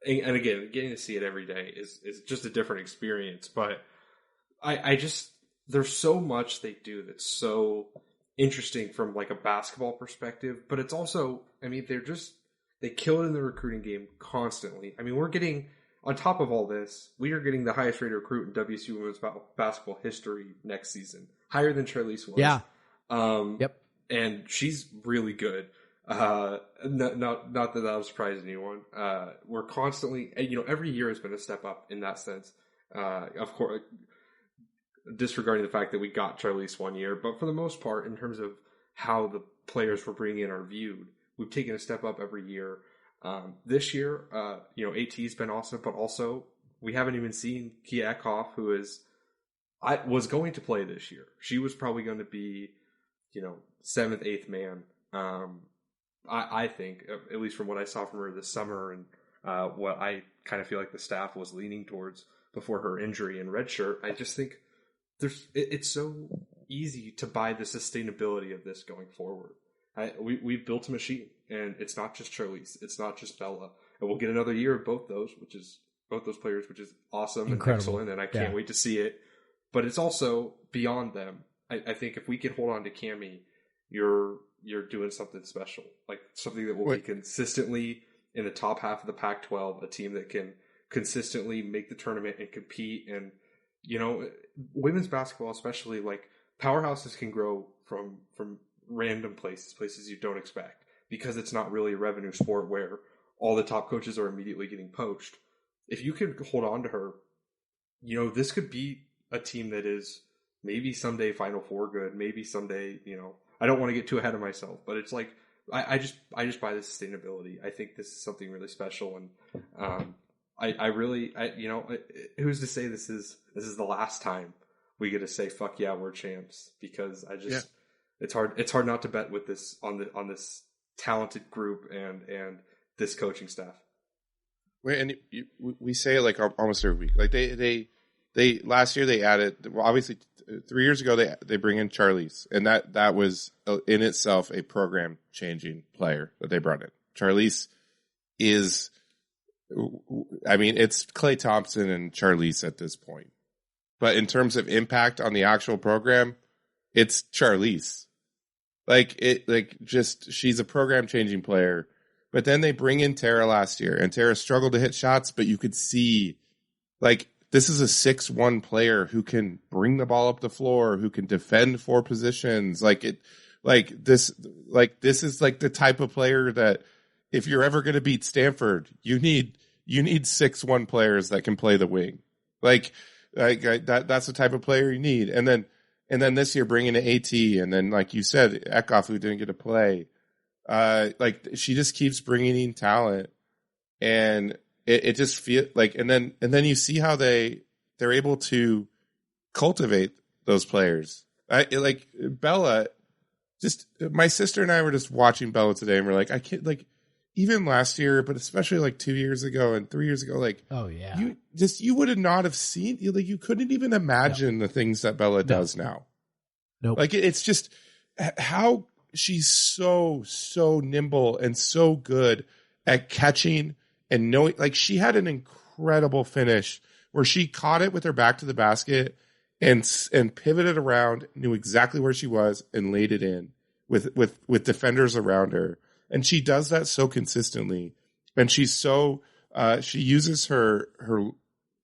S5: and again, getting to see it every day is just a different experience. But I just, there's so much they do that's so interesting from like a basketball perspective. But it's also, I mean, they kill it in the recruiting game constantly. I mean, we're getting, on top of all this, we are getting the highest rated recruit in WSU women's basketball history next season. Higher than Charlize was.
S1: Yeah.
S5: Yep. And she's really good. Not that will surprise anyone. We're constantly, every year has been a step up in that sense. Of course, disregarding the fact that we got Charlize one year, but for the most part, in terms of how the players we're bringing in are viewed, we've taken a step up every year. This year, AT's been awesome, but also we haven't even seen Kia Ekhoff, who was going to play this year. She was probably going to be, 7th, 8th man. I think, at least from what I saw from her this summer and what I kind of feel like the staff was leaning towards before her injury and redshirt, I just think it's so easy to buy the sustainability of this going forward. We've built a machine, and it's not just Charlize, it's not just Bella, and we'll get another year of both those players, which is awesome.
S1: Incredible.
S5: And excellent, and I can't wait to see it. But it's also beyond them. I think if we can hold on to Cammie, you're doing something special, like something that will be consistently in the top half of the Pac-12, a team that can consistently make the tournament and compete. And women's basketball, especially, like, powerhouses can grow from random places you don't expect, because it's not really a revenue sport where all the top coaches are immediately getting poached. If you could hold on to her, this could be a team that is maybe someday Final Four good, maybe someday, I don't want to get too ahead of myself, but it's like, I just buy the sustainability. I think this is something really special. And, who's to say this is the last time we get to say, fuck yeah, we're champs, because it's hard not to bet with this on this talented group and this coaching staff.
S4: And we say it like almost every week. Like they last year they added, well, obviously 3 years ago they bring in Charlize, and that was in itself a program changing player that they brought in. Charlize is, I mean, it's Klay Thompson and Charlize at this point, but in terms of impact on the actual program, it's Charlize. She's a program changing player. But then they bring in Tara last year, and Tara struggled to hit shots, but you could see, like, this is a 6'1" player who can bring the ball up the floor, who can defend 4 positions. This is like the type of player that if you're ever going to beat Stanford, you need 6'1" players that can play the wing. That's the type of player you need. And then this year bringing in AT, and then, like you said, Ekhoff, who didn't get to play. She just keeps bringing in talent, and it just feels like, and then you see how they're able to cultivate those players. Like Bella, just my sister and I were just watching Bella today, and we're like, I can't, like, even last year, but especially like 2 years ago and 3 years ago, like,
S1: Oh yeah.
S4: you would have not have seen, like, you couldn't even imagine the things that Bella does now.
S1: Nope.
S4: Like, it's just how she's so nimble and so good at catching and knowing. Like, she had an incredible finish where she caught it with her back to the basket and pivoted around, knew exactly where she was, and laid it in with defenders around her. And she does that so consistently. And she's so she uses her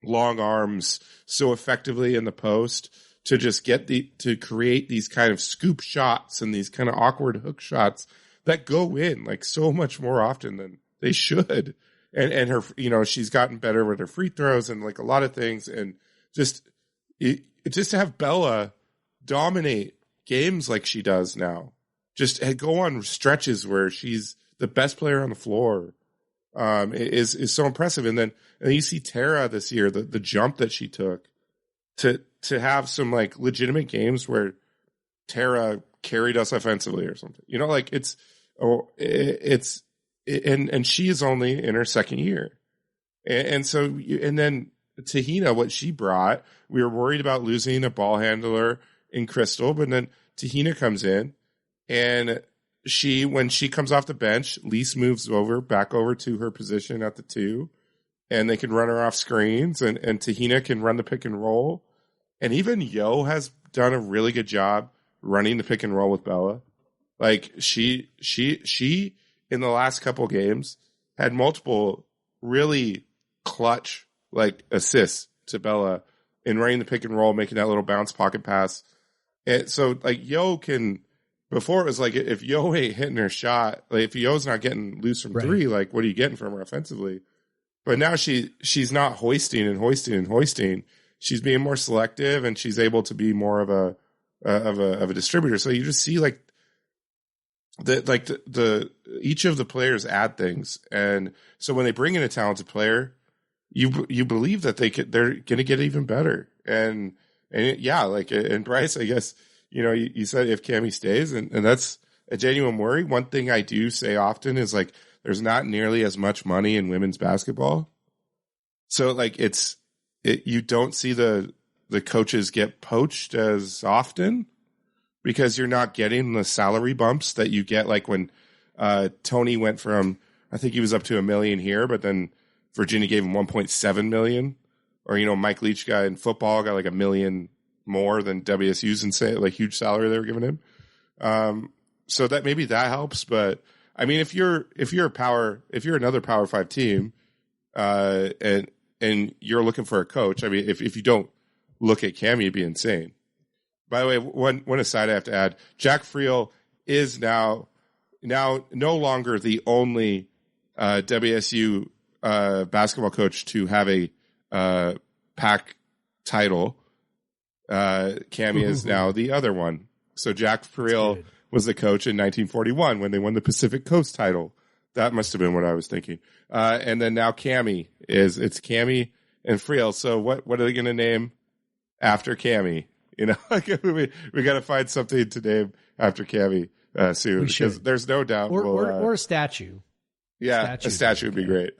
S4: long arms so effectively in the post to just to create these kind of scoop shots and these kind of awkward hook shots that go in like so much more often than they should. And her, she's gotten better with her free throws and like a lot of things. And just to have Bella dominate games like she does now, just go on stretches where she's the best player on the floor, is so impressive. And then you see Tara this year, the jump that she took to have some like legitimate games where Tara carried us offensively or something, like and she is only in her second year. And then Tahina, what she brought, we were worried about losing a ball handler in Crystal, but then Tahina comes in, and when she comes off the bench, Lise moves back over to her position at the 2, and they can run her off screens, and Tahina can run the pick and roll. And even Yo has done a really good job running the pick and roll with Bella. Like, she in the last couple games had multiple really clutch like assists to Bella in running the pick and roll, making that little bounce pocket pass. And so like Yo can, before it was like, if Yo ain't hitting her shot, like if Yo's not getting loose from three, like what are you getting from her offensively? But now she's not hoisting. She's being more selective, and she's able to be more of a distributor. So you just see like the each of the players add things, and so when they bring in a talented player, you believe that they're going to get even better. And Bryce, I guess you said if Cammie stays, and that's a genuine worry. One thing I do say often is like there's not nearly as much money in women's basketball, so like you don't see the coaches get poached as often, because you're not getting the salary bumps that you get. Like when Tony went from, I think he was up to $1 million here, but then Virginia gave him $1.7 million, or Mike Leach guy in football got like $1 million more than WSU's insane, like huge salary they were giving him. So that maybe that helps, but I mean, if you're another Power 5 team, and you're looking for a coach, I mean, if you don't look at Cammie, it'd be insane. By the way, one aside I have to add: Jack Friel is now no longer the only WSU basketball coach to have a PAC title. Cammie is now the other one. So Jack Friel was the coach in 1941 when they won the Pacific Coast title. That must have been what I was thinking. And then now Cammie it's Cammie and Friel. So what are they going to name after Cammie? We got to find something to name after Cammie soon, because there's no doubt.
S1: Or a statue.
S4: Yeah, a statue would be great.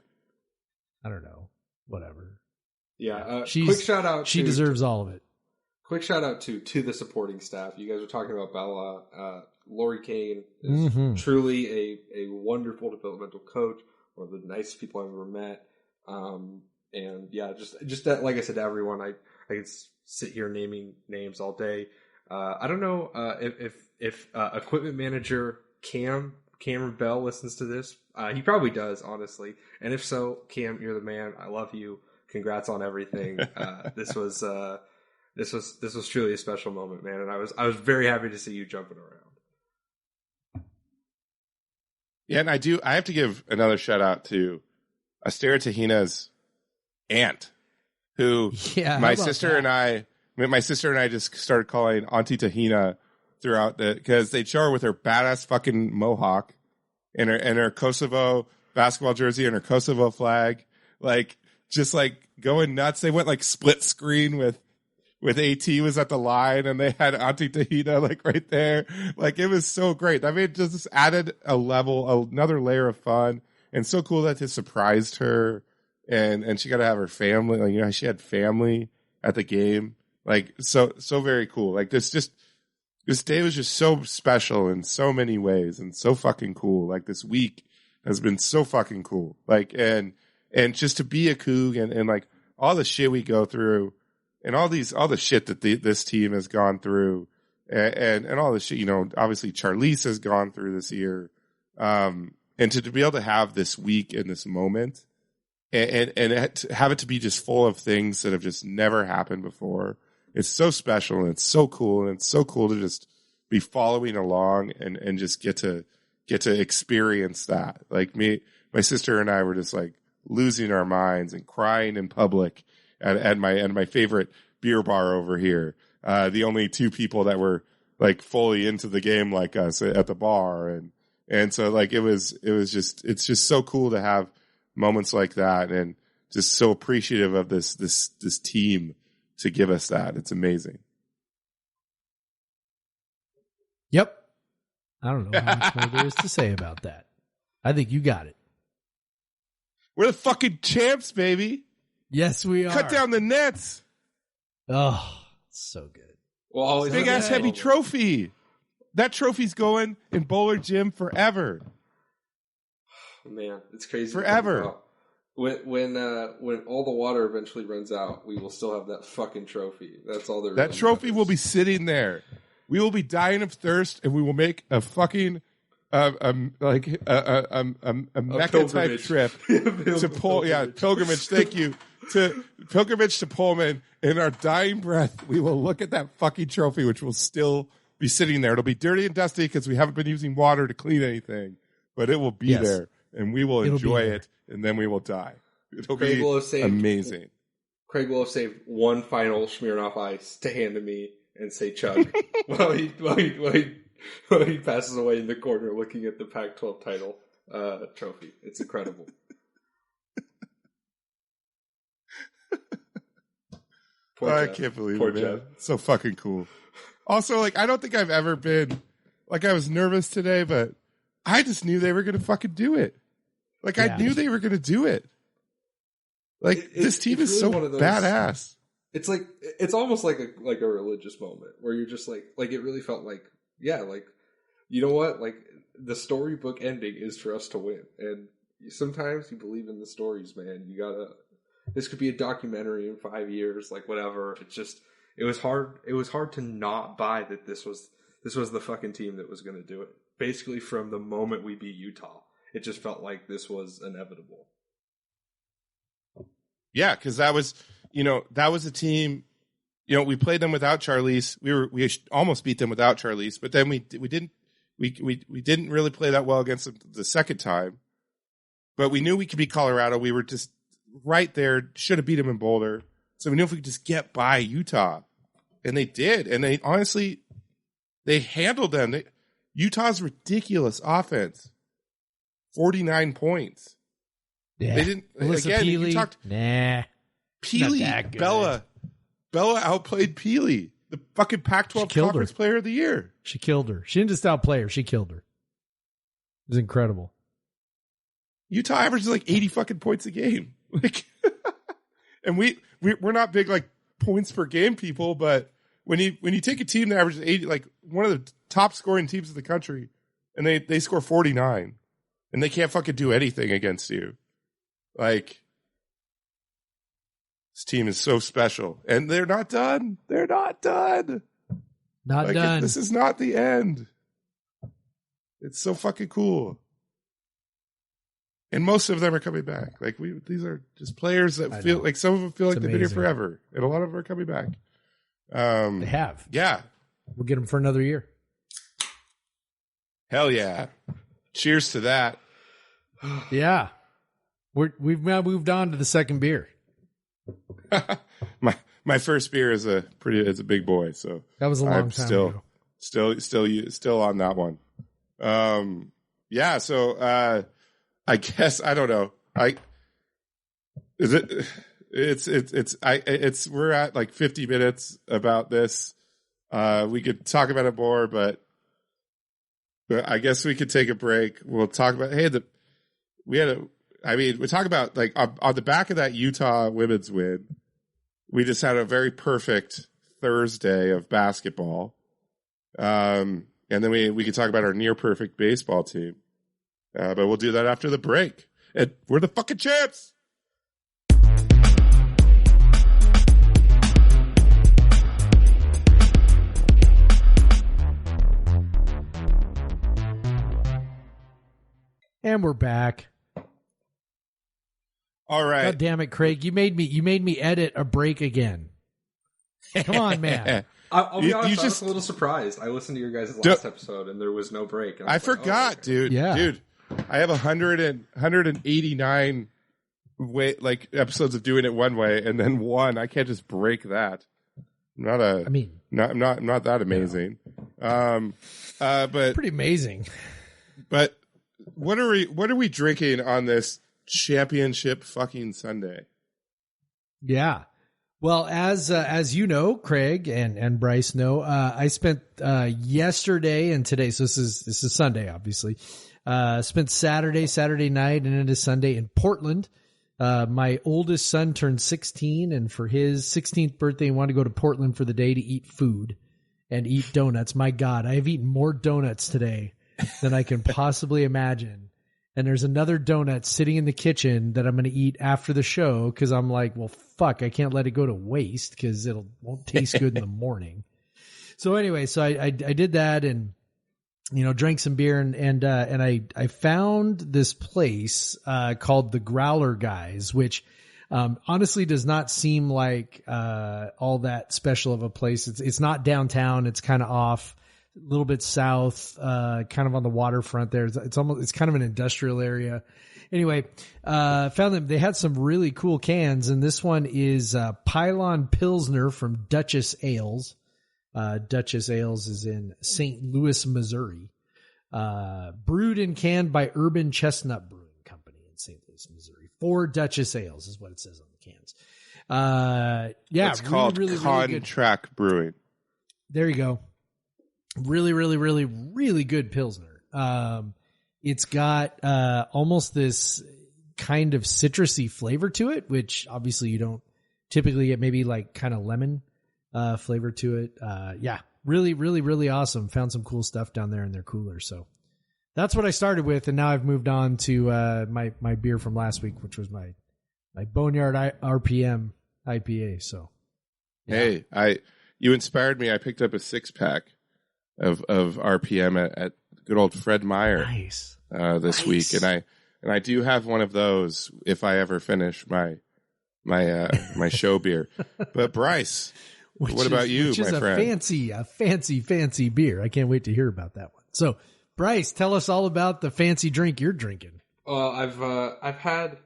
S1: I don't know. Whatever.
S5: Yeah. Quick shout out.
S1: She deserves all of it.
S5: Quick shout out to the supporting staff. You guys were talking about Bella. Lori Kane is truly a wonderful developmental coach, one of the nicest people I've ever met. And yeah, just that, like I said to everyone, I could sit here naming names all day. I don't know if equipment manager Cameron Bell listens to this. He probably does, honestly. And if so, Cam, you're the man. I love you. Congrats on everything. This was truly a special moment, man. And I was very happy to see you jumping around.
S4: Yeah, and I have to give another shout out to Astera Tahina's aunt, who my sister and I just started calling Auntie Tahina throughout because they'd show her with her badass fucking mohawk and her Kosovo basketball jersey and her Kosovo flag, like just like going nuts. They went like split screen with with AT was at the line and they had Auntie Tahita like right there. Like it was so great. I mean, it just added another layer of fun, and so cool that it surprised her, and she got to have her family. Like, you know, she had family at the game. Like so very cool. Like this day was just so special in so many ways and so fucking cool. Like this week has been so fucking cool. Like and just to be a Coug and like all the shit we go through. And all the shit that this team has gone through, and all the shit, you know, obviously Charlize has gone through this year, and to be able to have this week in this moment, and have it to be just full of things that have just never happened before, it's so special and it's so cool, and it's so cool to just be following along and just get to experience that. Like my sister and I were just like losing our minds and crying in public. At my favorite beer bar over here, the only two people that were like fully into the game like us at the bar, and so like it's just so cool to have moments like that, and just so appreciative of this team to give us that. It's amazing.
S1: Yep. I don't know how much more there is to say about that. I think you got it.
S4: We're the fucking champs, baby.
S1: Yes, we are.
S4: Cut down the nets.
S1: Oh, so good.
S5: Well,
S4: Big ass heavy trophy. That trophy's going in Bowler Gym forever.
S5: Man, it's crazy.
S4: Forever.
S5: When all the water eventually runs out, we will still have that fucking trophy. That's all there is.
S4: That trophy will be sitting there. We will be dying of thirst, and we will make a fucking Mecca type trip to pilgrimage. Thank you. To pilgrimage to Pullman. In our dying breath, we will look at that fucking trophy, which will still be sitting there. It'll be dirty and dusty because we haven't been using water to clean anything, but it will be there, and we will enjoy it, and then we will die. It'll be amazing.
S5: Craig will have saved one final Smirnoff Ice to hand to me and say chug while he passes away in the corner looking at the Pac-12 title trophy. It's incredible.
S4: I can't believe it, man. It's so fucking cool. Also, like, I don't think I've ever been, like, I was nervous today, but I just knew they were going to fucking do it. Like, I knew they were going to do it. Like, this team is really so badass.
S5: It's like, it's almost like a religious moment where you're just like it really felt like, yeah, like, you know what? Like, the storybook ending is for us to win. And sometimes you believe in the stories, man. You gotta, this could be a documentary in 5 years, like whatever. It's just, it was hard to not buy that this was the fucking team that was going to do it. Basically from the moment we beat Utah, it just felt like this was inevitable.
S4: Yeah. Cause that was a team, you know, we played them without Charlize. We almost beat them without Charlize, but then we didn't really play that well against them the second time, but we knew we could beat Colorado. We were just right there, should have beat them in Boulder. So we knew if we could just get by Utah, and they did. And they honestly, they handled them. Utah's ridiculous offense, 49 points.
S1: Yeah.
S4: They didn't,
S1: Alyssa
S4: again,
S1: Peely,
S4: you talked,
S1: Peely,
S4: Bella outplayed Peely, the fucking Pac-12 Conference Player of the Year.
S1: She killed her. She didn't just outplay her. She killed her. It was incredible.
S4: Utah averages like 80 fucking points a game. Like, and we're not big like points per game people, but when you take a team that averages 80, like one of the top scoring teams in the country, and they score 49, and they can't fucking do anything against you, like, this team is so special, and they're not done. They're not done.
S1: Not done.
S4: This is not the end. It's so fucking cool. And most of them are coming back. Like, these are just players that feel like, some of them feel like they've been here forever, and a lot of them are coming back.
S1: They have.
S4: Yeah.
S1: We'll get them for another year.
S4: Hell yeah. Cheers to that.
S1: Yeah. We've now moved on to the second beer.
S4: my first beer is a big boy, so
S1: that was a long time ago.
S4: Still on that one. Yeah, so I guess I don't know. Is We're at like 50 minutes about this. We could talk about it more, but I guess we could take a break. We'll talk about, we talk about like on the back of that Utah women's win, we just had a very perfect Thursday of basketball. And then we could talk about our near perfect baseball team. But we'll do that after the break. And we're the fucking champs.
S1: And we're back.
S4: All right.
S1: God damn it, Craig! You made me edit a break again. Come on, man.
S5: I'll be honest, I was a little surprised. I listened to your guys' last episode, and there was no break. And
S4: I forgot,
S5: okay.
S4: dude.
S1: Yeah.
S4: Dude, I have 189 episodes of doing it one way, and then one. I can't just break that. I'm not that amazing. But
S1: Pretty amazing.
S4: But what are we drinking on this championship fucking Sunday?
S1: Yeah. Well, as you know, Craig and Bryce know, I spent yesterday and today. So this is Sunday, obviously. Spent Saturday night and into Sunday in Portland. My oldest son turned 16, and for his 16th birthday, he wanted to go to Portland for the day to eat food and eat donuts. My God, I have eaten more donuts today than I can possibly imagine. And there's another donut sitting in the kitchen that I'm going to eat after the show because I'm like, well, fuck, I can't let it go to waste because won't taste good in the morning. So anyway, I did that and, drank some beer and I found this place, called the Growler Guys, which, honestly does not seem like, all that special of a place. It's not downtown. It's kind of off. A little bit south, kind of on the waterfront there. It's kind of an industrial area. Anyway, found them. They had some really cool cans, and this one is Pylon Pilsner from Duchess Ales. Duchess Ales is in St. Louis, Missouri. Brewed and canned by Urban Chestnut Brewing Company in St. Louis, Missouri. 4 Duchess Ales is what it says on the cans.
S4: It's called
S1: really
S4: Contract Brewing.
S1: There you go. Really, really, really, really good Pilsner. It's got almost this kind of citrusy flavor to it, which obviously you don't typically get, maybe like kind of lemon flavor to it. Yeah, really, really, really awesome. Found some cool stuff down there in their cooler. So that's what I started with, and now I've moved on to my beer from last week, which was my Boneyard RPM IPA. So yeah.
S4: Hey, you inspired me. I picked up a 6-pack of RPM at good old Fred Meyer this week, and I do have one of those if I ever finish my show beer. But Bryce, what about you, my friend?
S1: A fancy beer. I can't wait to hear about that one. So, Bryce, tell us all about the fancy drink you're drinking.
S5: I've had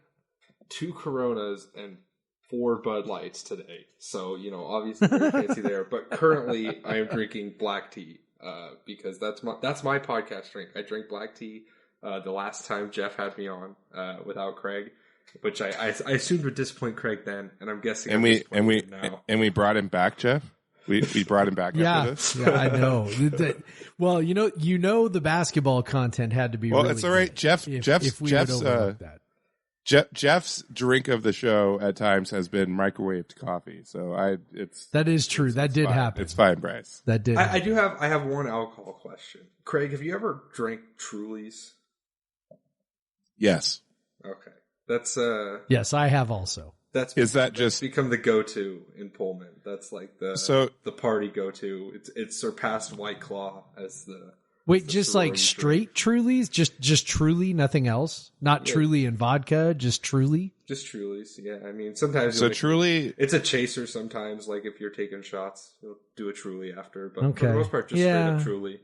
S5: 2 Coronas and 4 Bud Lights today, so obviously very fancy there. But currently, I am drinking black tea. Because that's my podcast drink. I drank black tea the last time Jeff had me on without Craig, which I assumed would disappoint Craig then, and I'm guessing
S4: we brought him back, Jeff. We brought him back after this.
S1: Yeah, I know. Well, the basketball content had to be.
S4: Well,
S1: really
S4: it's all right. Jeff's drink of the show at times has been microwaved coffee, so
S1: that is true. That did happen.
S4: It's fine, Bryce.
S1: That did.
S5: I have one alcohol question. Craig, have you ever drank Truly's?
S4: Yes.
S5: Okay, that's
S1: yes, I have also.
S5: That's become the go-to in Pullman? That's like the party go-to. It's surpassed White Claw as the.
S1: Wait, just like straight Truly's? Just Truly, nothing else? Not Truly and vodka, just Truly?
S5: Just Truly's, yeah. I mean, sometimes...
S4: So Truly...
S5: It's a chaser sometimes, like if you're taking shots, you'll do a Truly after, but for the most part, just straight up Truly.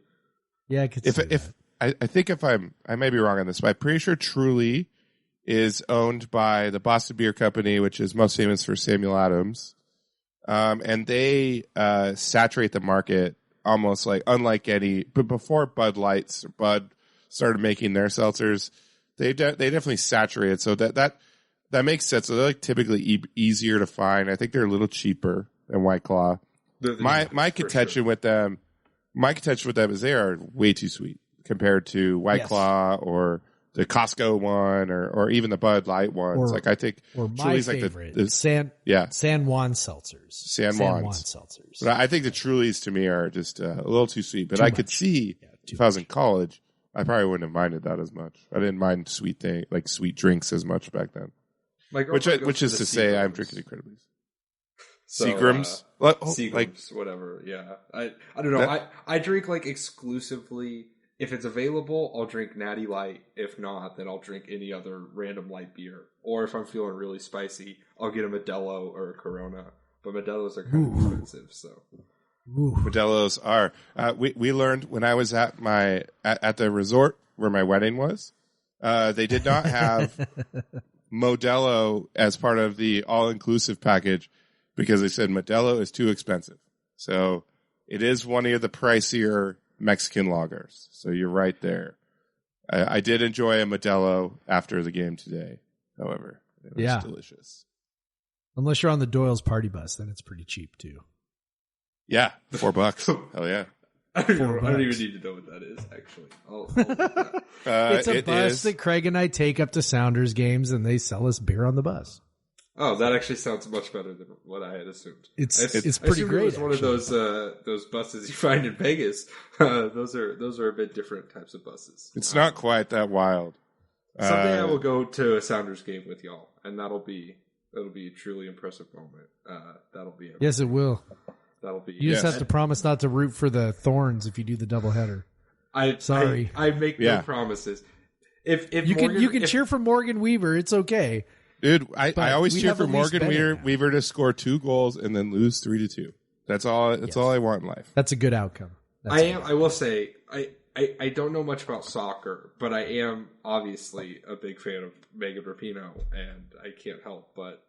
S1: Yeah, I could see that.
S4: I think I may be wrong on this, but I'm pretty sure Truly is owned by the Boston Beer Company, which is most famous for Samuel Adams. And they saturate the market almost like unlike any, but before Bud started making their seltzers, they definitely saturated. So that That makes sense. So they're like typically easier to find. I think they're a little cheaper than White Claw. My contention with them is they are way too sweet compared to White Claw or the Costco one or even the Bud Light ones. I think
S1: or my
S4: Truly's
S1: favorite,
S4: like
S1: San Juan seltzers.
S4: San Juan seltzers. But I think the Trulies to me are just a little too sweet. But I could see if I was in college, I probably wouldn't have minded that as much. I didn't mind sweet drinks as much back then. Which is to say, I'm drinking incredibly. Seagrams,
S5: Seagrams, whatever. Yeah, I don't know. I drink like exclusively. If it's available, I'll drink Natty Light. If not, then I'll drink any other random light beer. Or if I'm feeling really spicy, I'll get a Modelo or a Corona. But Modelos are kind of expensive, so.
S4: Modelos are. We learned when I was at the resort where my wedding was, they did not have Modelo as part of the all-inclusive package because they said Modelo is too expensive. So it is one of the pricier Mexican lagers. So you're right there. I did enjoy a Modelo after the game today, however. It was delicious.
S1: Unless you're on the Doyle's party bus, then it's pretty cheap too.
S4: Yeah, $4. Hell yeah.
S5: I don't even need to know what that is, actually.
S1: It's a bus that Craig and I take up to Sounders games, and they sell us beer on the bus.
S5: Oh, that actually sounds much better than what I had assumed.
S1: It's pretty great.
S5: It was one of those buses you find in Vegas. Those are a bit different types of buses.
S4: It's not quite that wild.
S5: Someday I will go to a Sounders game with y'all, and that'll be a truly impressive moment. That'll be everything.
S1: Yes, it will.
S5: That'll be.
S1: You just have to promise not to root for the Thorns if you do the doubleheader. Sorry,
S5: I make no promises. If
S1: you can cheer for Morgan Weaver, it's okay.
S4: Dude, I always cheer for Morgan Weaver to score 2 goals and then lose 3-2. That's all I want in life.
S1: That's a good outcome.
S5: I will say I don't know much about soccer, but I am obviously a big fan of Megan Rapinoe, and I can't help but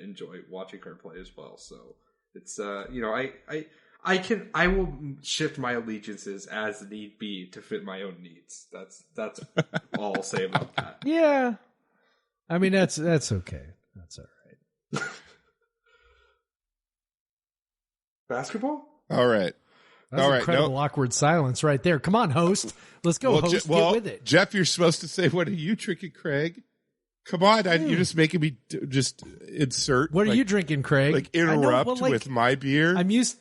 S5: enjoy watching her play as well. So it's I will shift my allegiances as need be to fit my own needs. That's all I'll say about that.
S1: Yeah. I mean, that's okay. That's all right.
S5: Basketball?
S4: All right.
S1: That's incredible awkward silence right there. Come on, host. Let's go, host. Get with it.
S4: Jeff, you're supposed to say, what are you drinking, Craig? Come on. You're just making me just insert.
S1: What are you drinking, Craig?
S4: Like interrupt with my beer?
S1: I'm used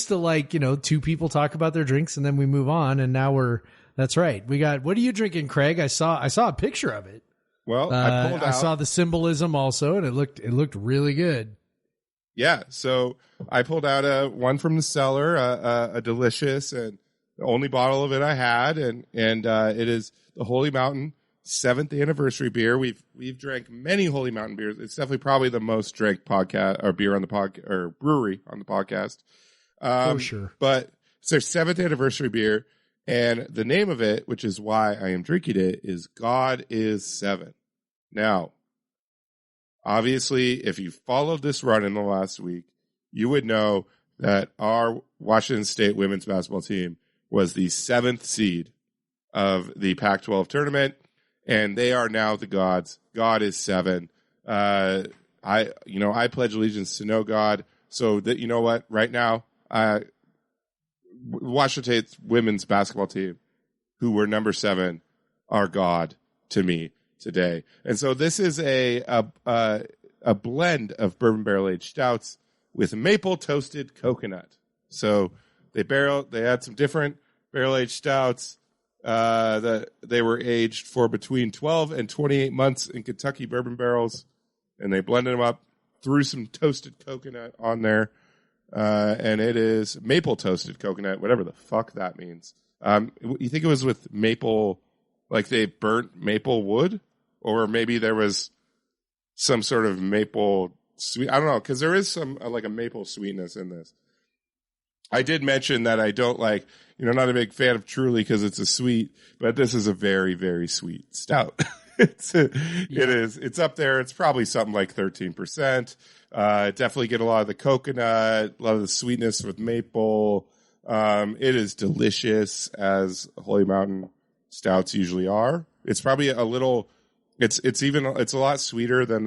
S1: to 2 people talk about their drinks and then we move on. And now that's right. We got, what are you drinking, Craig? I saw a picture of it.
S4: Well,
S1: I saw the symbolism also, and it looked really good.
S4: Yeah, so I pulled out one from the cellar, a delicious and the only bottle of it I had, and it is the Holy Mountain 7th anniversary beer. We've drank many Holy Mountain beers. It's definitely probably the most drank podcast or beer on the podcast or brewery on the podcast.
S1: For sure.
S4: But it's their 7th anniversary beer, and the name of it, which is why I am drinking it, is God is 7. Now, obviously, if you followed this run in the last week, you would know that our Washington State women's basketball team was the 7th seed of the Pac-12 tournament, and they are now the gods. God is 7. I pledge allegiance to no God. So that, you know what? Right now, Washington State's women's basketball team, who were number 7, are God to me today. And so this is a blend of bourbon barrel aged stouts with maple toasted coconut. So they had some different barrel aged stouts that they were aged for between 12 and 28 months in Kentucky bourbon barrels, and they blended them up, threw some toasted coconut on there, and it is maple toasted coconut, whatever the fuck that means. You think it was with maple, like they burnt maple wood? Or maybe there was some sort of maple sweet. I don't know, because there is some like a maple sweetness in this. I did mention that I don't not a big fan of Truly because it's a sweet, but this is a very, very sweet stout. It is. It's up there. It's probably something like 13%. Definitely get a lot of the coconut, a lot of the sweetness with maple. It is delicious, as Holy Mountain stouts usually are. It's probably a little It's a lot sweeter than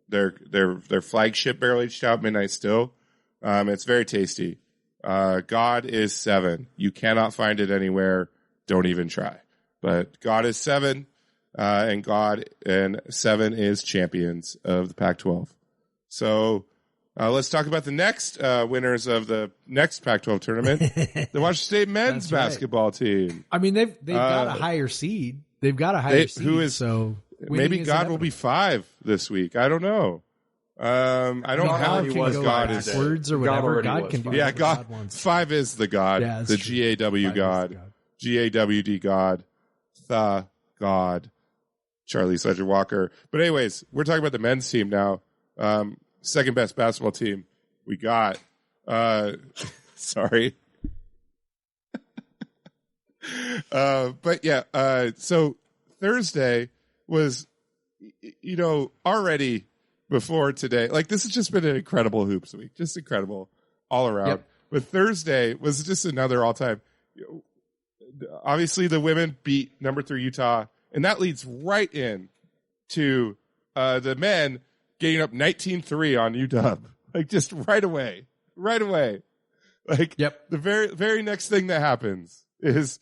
S4: their flagship barrel aged stout, Midnight Still. It's very tasty. God is 7. You cannot find it anywhere. Don't even try. But God is 7, and 7 is champions of the Pac-12. So let's talk about the next winners of the next Pac-12 tournament, the Washington State men's basketball team.
S1: I mean, they've got a higher seed. They've got a higher seed.
S4: Who is
S1: so?
S4: Maybe God will be 5 this week. I don't know. I don't have
S5: he was
S4: God is
S1: words or whatever. God
S5: was
S1: can do.
S5: five.
S4: yeah.
S1: whatever
S4: God
S1: wants.
S4: 5 is the God.
S1: Yeah, that's
S4: the
S1: true.
S4: GAW
S1: 5 is
S4: God.
S1: the God.
S4: GAWD God. The God. Charlie Sledger Walker. But anyways, we're talking about the men's team now. Second best basketball team we got. Sorry. But yeah, so Thursday was, already before today, like this has just been an incredible hoops week, just incredible all around.
S1: Yep.
S4: But Thursday was just another all time. Obviously the women beat number 3 Utah, and that leads right in to the men getting up 19-3 on UW, like just right away. Like,
S1: Yep.
S4: the very next thing that happens is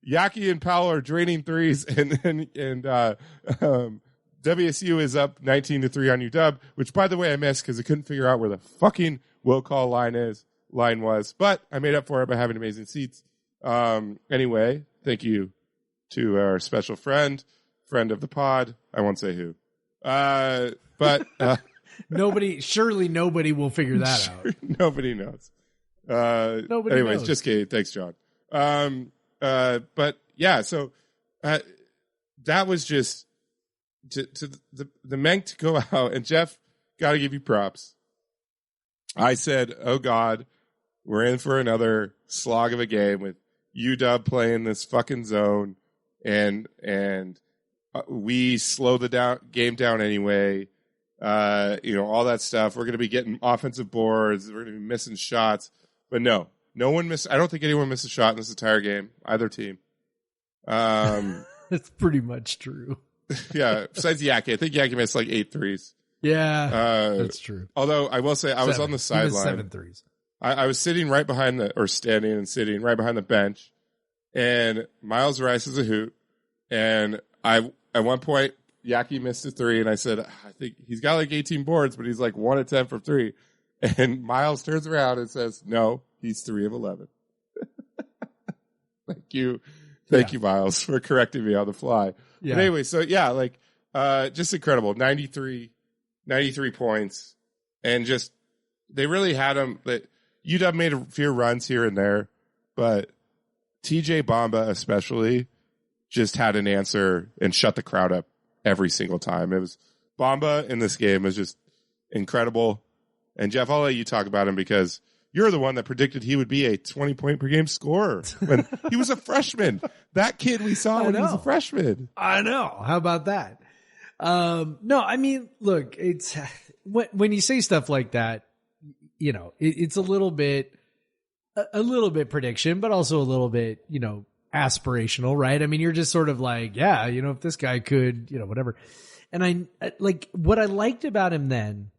S4: Yaki and Powell are draining threes, and WSU is up 19-3 on UW, which by the way I missed because I couldn't figure out where the fucking will call line was, but I made up for it by having amazing seats. Anyway, thank you to our special friend of the pod. I won't say who, but
S1: Surely nobody will figure that out.
S4: nobody knows.
S1: Nobody
S4: anyways,
S1: knows.
S4: just kidding. Thanks, John. But yeah, so that was just to the men to go out, and Jeff, got to give you props. I said, oh God, we're in for another slog of a game with UW playing this fucking zone, and we slow the game down anyway. All that stuff. We're going to be getting offensive boards. We're going to be missing shots, but no one missed. I don't think anyone missed a shot in this entire game, either team.
S1: That's pretty much true.
S4: Yeah, besides Yaki. I think Yaki missed like 8 threes.
S1: Yeah, that's true.
S4: Although I will say I was on the sideline.
S1: 7 threes.
S4: I was sitting right behind standing and sitting right behind the bench, and Miles Rice is a hoot. And at one point, Yaki missed a 3, and I said, I think he's got like 18 boards, but he's like 1 of 10 from 3. And Miles turns around and says, no, he's 3 of 11. Thank you, Miles, for correcting me on the fly.
S1: Yeah.
S4: But anyway, so yeah, like just incredible, 93 points, and just they really had them. That UW made a few runs here and there, but TJ Bamba especially just had an answer and shut the crowd up every single time. It was Bamba in this game was just incredible. And Jeff, I'll let you talk about him because you're the one that predicted he would be a 20-point per game scorer when he was a freshman. That kid we saw when he was a freshman.
S1: I know. How about that? No, I mean, look, it's when you say stuff like that, it's a little bit prediction, but also a little bit, aspirational, right? I mean, you're just sort of like, yeah, if this guy could, whatever. And I like what I liked about him then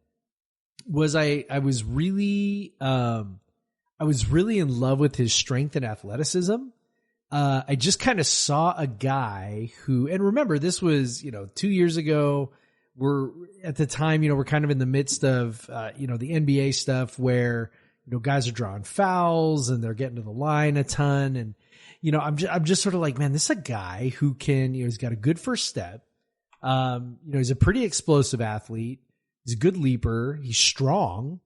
S1: was I was really in love with his strength and athleticism. I just kind of saw a guy who, and remember, this was, 2 years ago. We're at the time, we're kind of in the midst of, the NBA stuff where, guys are drawing fouls and they're getting to the line a ton. And, I'm just sort of like, man, this is a guy who can, he's got a good first step. He's a pretty explosive athlete. He's a good leaper. He's strong.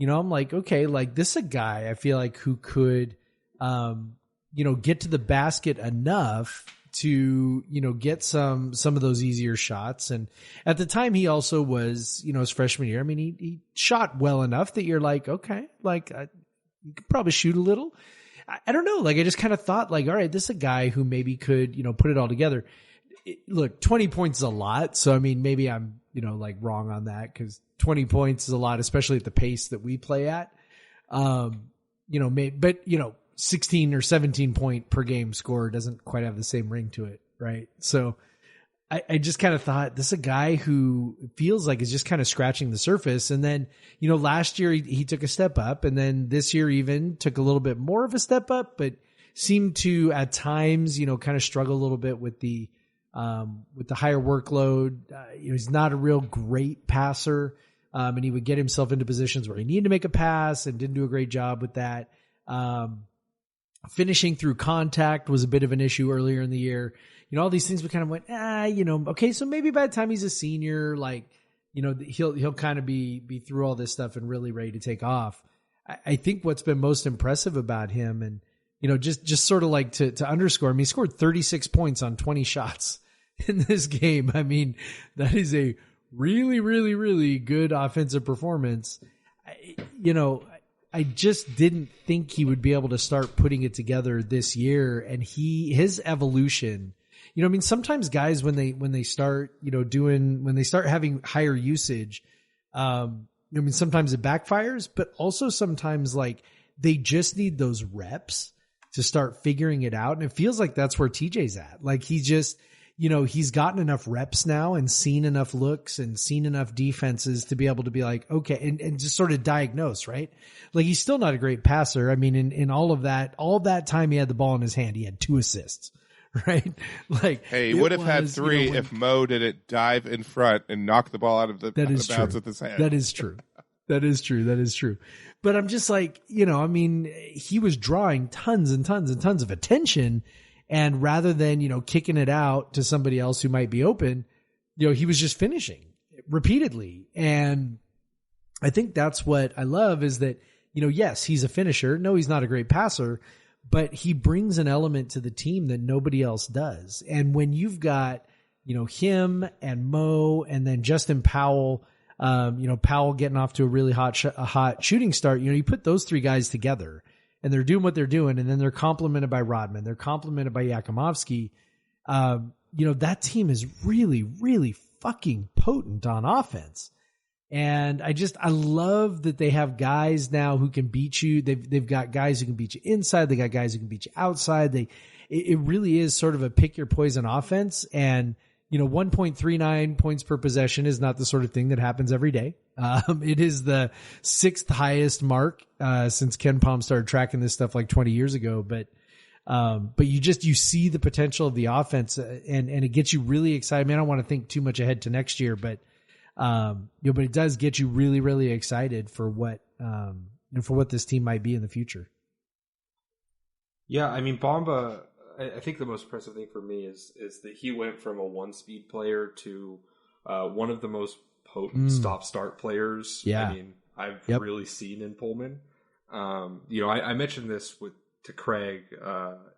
S1: I'm like, okay, like this is a guy I feel like who could, get to the basket enough to, get some of those easier shots. And at the time he also was, his freshman year, I mean, he shot well enough that you're like, okay, like you could probably shoot a little. I don't know. Like I just kind of thought like, all right, this is a guy who maybe could, put it all together. Look, 20 points is a lot. So, I mean, maybe I'm, like wrong on that because 20 points is a lot, especially at the pace that we play at. But 16 or 17 point per game score doesn't quite have the same ring to it. Right. So, I just kind of thought this is a guy who feels like is just kind of scratching the surface. And then, last year he took a step up, and then this year even took a little bit more of a step up, but seemed to at times, kind of struggle a little bit with the higher workload. He's not a real great passer. And he would get himself into positions where he needed to make a pass and didn't do a great job with that. Finishing through contact was a bit of an issue earlier in the year. All these things we kind of went, okay, so maybe by the time he's a senior, he'll kind of be through all this stuff and really ready to take off. I think what's been most impressive about him, and, just sort of like to underscore him, he scored 36 points on 20 shots in this game. I mean, that is a really, really, really good offensive performance. I just didn't think he would be able to start putting it together this year, and his evolution. Sometimes guys when they start, when they start having higher usage, sometimes it backfires, but also sometimes they just need those reps to start figuring it out. And it feels like that's where TJ's at. He just, he's gotten enough reps now and seen enough looks and seen enough defenses to be able to be like, okay, and just sort of diagnose, right? He's still not a great passer. I mean, in all of that time he had the ball in his hand, he had 2 assists. Right?
S4: He would have had 3 if Mo didn't dive in front and knock the ball out of bounds with his hand.
S1: That is true. That is true. But I'm just he was drawing tons and tons and tons of attention, and rather than, kicking it out to somebody else who might be open, he was just finishing repeatedly. And I think that's what I love is that, yes, he's a finisher. No, he's not a great passer, but he brings an element to the team that nobody else does. And when you've got, him and Mo and then Justin Powell, Powell getting off to a really hot shooting start, you put those 3 guys together and they're doing what they're doing. And then they're complemented by Rodman. They're complemented by Yakimovsky. That team is really, really fucking potent on offense. And I love that they have guys now who can beat you. They've got guys who can beat you inside. They got guys who can beat you outside. It really is sort of a pick your poison offense. And, 1.39 points per possession is not the sort of thing that happens every day. It is the 6th highest mark, since Ken Palm started tracking this stuff 20 years ago. But you see the potential of the offense and it gets you really excited. I mean, I don't want to think too much ahead to next year, but it does get you really, really excited for what this team might be in the future.
S5: Yeah, I mean, Bamba, I think the most impressive thing for me is that he went from a 1-speed player to one of the most potent stop-start players.
S1: Yeah.
S5: I mean, I've really seen in Pullman. I mentioned this to Craig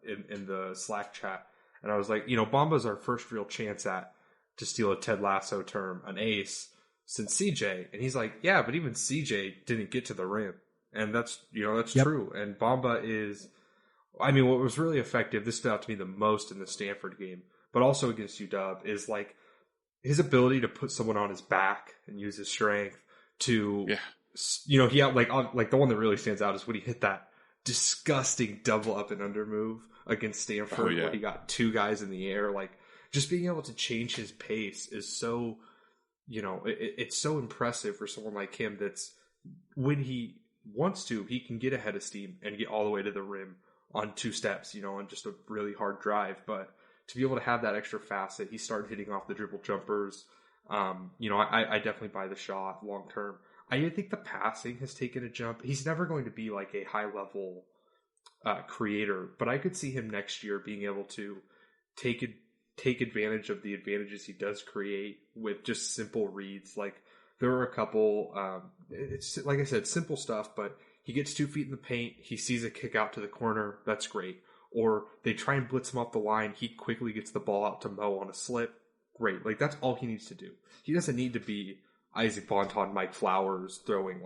S5: in the Slack chat, and I was like, Bamba's our first real chance to steal a Ted Lasso term, an ace, since CJ. And he's like, yeah, but even CJ didn't get to the rim. And that's true. And Bamba is, what was really effective, this stood out to me the most in the Stanford game, but also against UW, is his ability to put someone on his back and use his strength to, he had the one that really stands out is when he hit that disgusting double up and under move against Stanford, where he got 2 guys in the air. Just being able to change his pace is so, it's so impressive for someone like him. That's when he wants to, he can get ahead of steam and get all the way to the rim on 2 steps, on just a really hard drive. But to be able to have that extra facet, he started hitting off the dribble jumpers. I definitely buy the shot long term. I think the passing has taken a jump. He's never going to be a high level creator, but I could see him next year being able to take advantage of the advantages he does create with just simple reads. There are a couple, it's like I said, simple stuff, but he gets 2 feet in the paint. He sees a kick out to the corner. That's great. Or they try and blitz him off the line. He quickly gets the ball out to Mo on a slip. Great. That's all he needs to do. He doesn't need to be Isaac Bonton, Mike Flowers throwing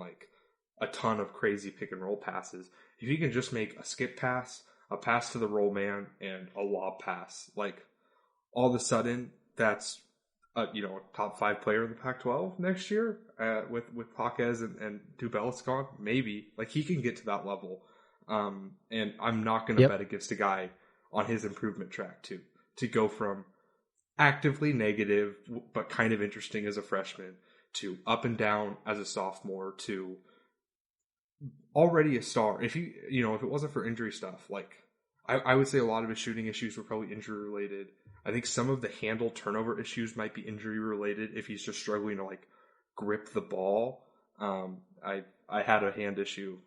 S5: a ton of crazy pick and roll passes. If he can just make a skip pass, a pass to the roll man, and a lob pass, all of a sudden that's a top 5 player in the Pac-12 next year with Paquez and Dubelis gone. Maybe he can get to that level, and I'm not going to bet against a guy on his improvement track to go from actively negative, but kind of interesting as a freshman, to up and down as a sophomore, to already a star. If if it wasn't for injury stuff, like I would say a lot of his shooting issues were probably injury related. I think some of the handle turnover issues might be injury related if he's just struggling to like grip the ball. I had a hand issue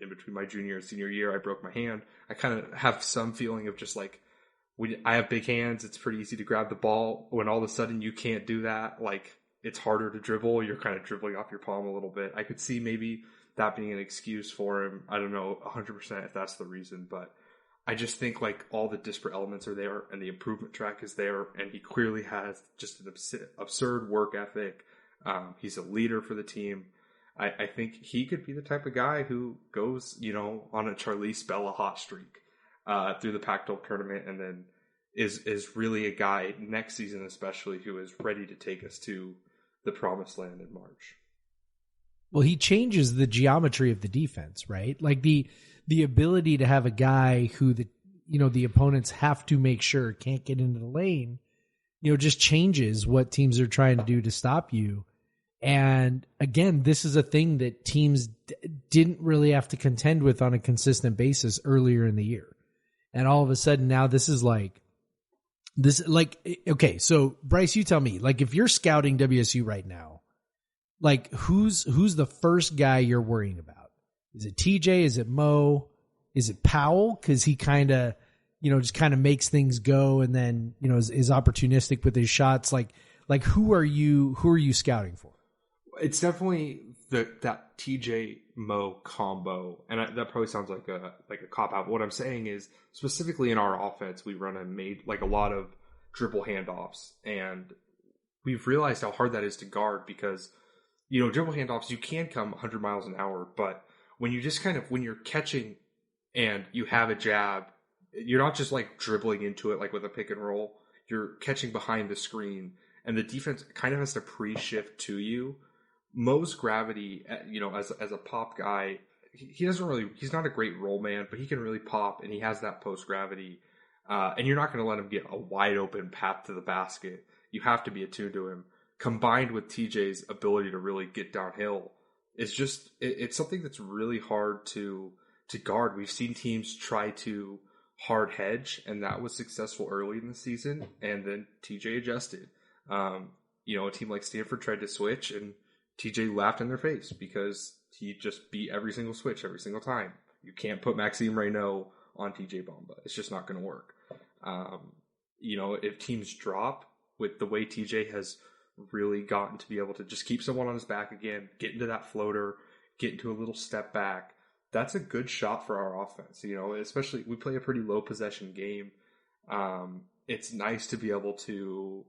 S5: in between my junior and senior year. I broke my hand. I kind of have some feeling of just like, when I have big hands, it's pretty easy to grab the ball. When all of a sudden you can't do that, like it's harder to dribble. You're kind of dribbling off your palm a little bit. I could see maybe that being an excuse for him. I don't know 100% if that's the reason, but I just think like all the disparate elements are there and the improvement track is there, and he clearly has just an absurd work ethic. He's a leader for the team. I think he could be the type of guy who goes, on a Charlize Bella hot streak through the Pac-12 tournament, and then is really a guy next season, especially, who is ready to take us to the promised land in March.
S1: Well, he changes the geometry of the defense, right? Like the ability to have a guy who the opponents have to make sure can't get into the lane, just changes what teams are trying to do to stop you. And again, this is a thing that teams didn't really have to contend with on a consistent basis earlier in the year. And all of a sudden now okay, so Bryce, you tell me, like, if you're scouting WSU right now, like who's the first guy you're worrying about? Is it TJ? Is it Mo? Is it Powell? Cause he kind of, just kind of makes things go and then, is opportunistic with his shots. Like who are you scouting for?
S5: It's definitely that TJ Mo combo, and that probably sounds like a cop out. But what I'm saying is, specifically in our offense, we run a lot of dribble handoffs, and we've realized how hard that is to guard because dribble handoffs, you can come 100 miles an hour, but when you just when you're catching and you have a jab, you're not just like dribbling into it like with a pick and roll. You're catching behind the screen, and the defense kind of has to pre-shift to you. Mo's gravity, as a pop guy, he's not a great roll man, but he can really pop, and he has that post gravity. And you're not going to let him get a wide open path to the basket. You have to be attuned to him. Combined with TJ's ability to really get downhill, it's something that's really hard to guard. We've seen teams try to hard hedge, and that was successful early in the season, and then TJ adjusted. A team like Stanford tried to switch, and TJ laughed in their face because he just beat every single switch every single time. You can't put Maxime Reynaud on TJ Bamba. It's just not going to work. If teams drop with the way TJ has really gotten to be able to just keep someone on his back again, get into that floater, get into a little step back, that's a good shot for our offense. Especially we play a pretty low possession game. It's nice to be able to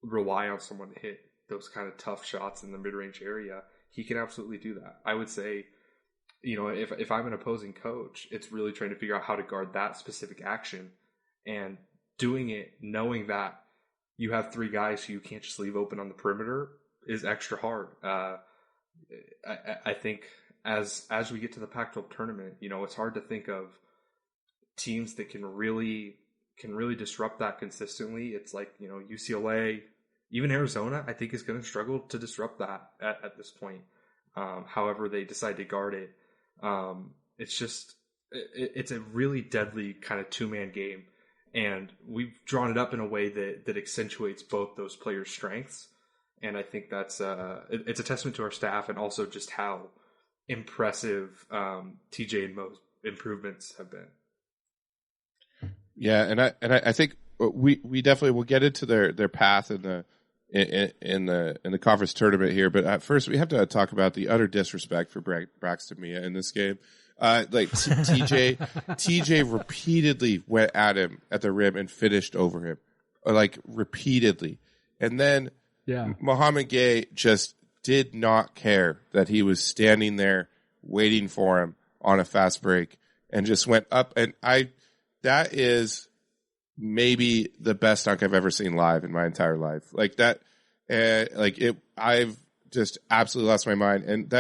S5: rely on someone to hit those kind of tough shots in the mid-range area. He can absolutely do that. I would say, if I'm an opposing coach, it's really trying to figure out how to guard that specific action, and doing it knowing that you have three guys who you can't just leave open on the perimeter is extra hard. I think as we get to the Pac-12 tournament, it's hard to think of teams that can really disrupt that consistently. It's like, UCLA, even Arizona, I think is going to struggle to disrupt that at this point. However they decide to guard it. It's a really deadly kind of two-man game. And we've drawn it up in a way that accentuates both those players' strengths. And I think that's it's a testament to our staff and also just how impressive TJ and Mo's improvements have been.
S4: Yeah, and I think we definitely will get into their path in the conference tournament here. But at first, we have to talk about the utter disrespect for Braxton Mia in this game. TJ repeatedly went at him at the rim and finished over him, repeatedly. And then Mohamed Gay just did not care that he was standing there waiting for him on a fast break and just went up. And that is maybe the best dunk I've ever seen live in my entire life. I've just absolutely lost my mind.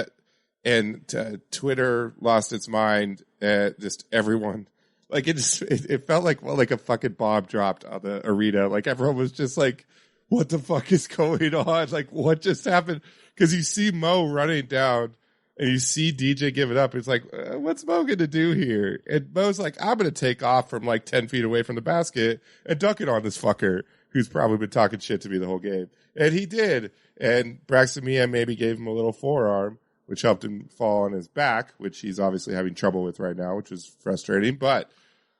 S4: And Twitter lost its mind. Just everyone, Like it felt like a fucking bomb dropped on the arena. Like everyone was just like, what the fuck is going on? Like what just happened? Because you see Mo running down and you see DJ give it up. It's like, what's Mo going to do here? And Mo's like, I'm going to take off from like 10 feet away from the basket and dunk it on this fucker who's probably been talking shit to me the whole game. And he did. And Braxton Mia maybe gave him a little forearm, which helped him fall on his back, which he's obviously having trouble with right now, which is frustrating. But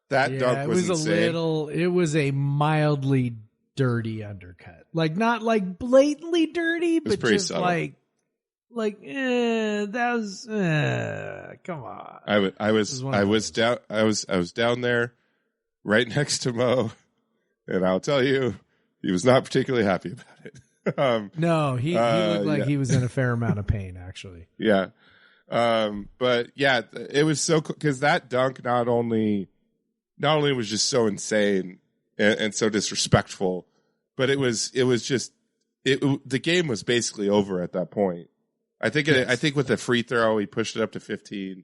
S4: that dunk was insane.
S1: It was a mildly dirty undercut. Like not like blatantly dirty, but just
S4: subtle.
S1: that was come on.
S4: I was down there right next to Mo, and I'll tell you, he was not particularly happy about it.
S1: No, he looked like he was in a fair amount of pain, actually.
S4: Yeah. But yeah, it was so cool because that dunk not only was just so insane and so disrespectful, but it was just the game was basically over at that point. I think with the free throw he pushed it up to 15,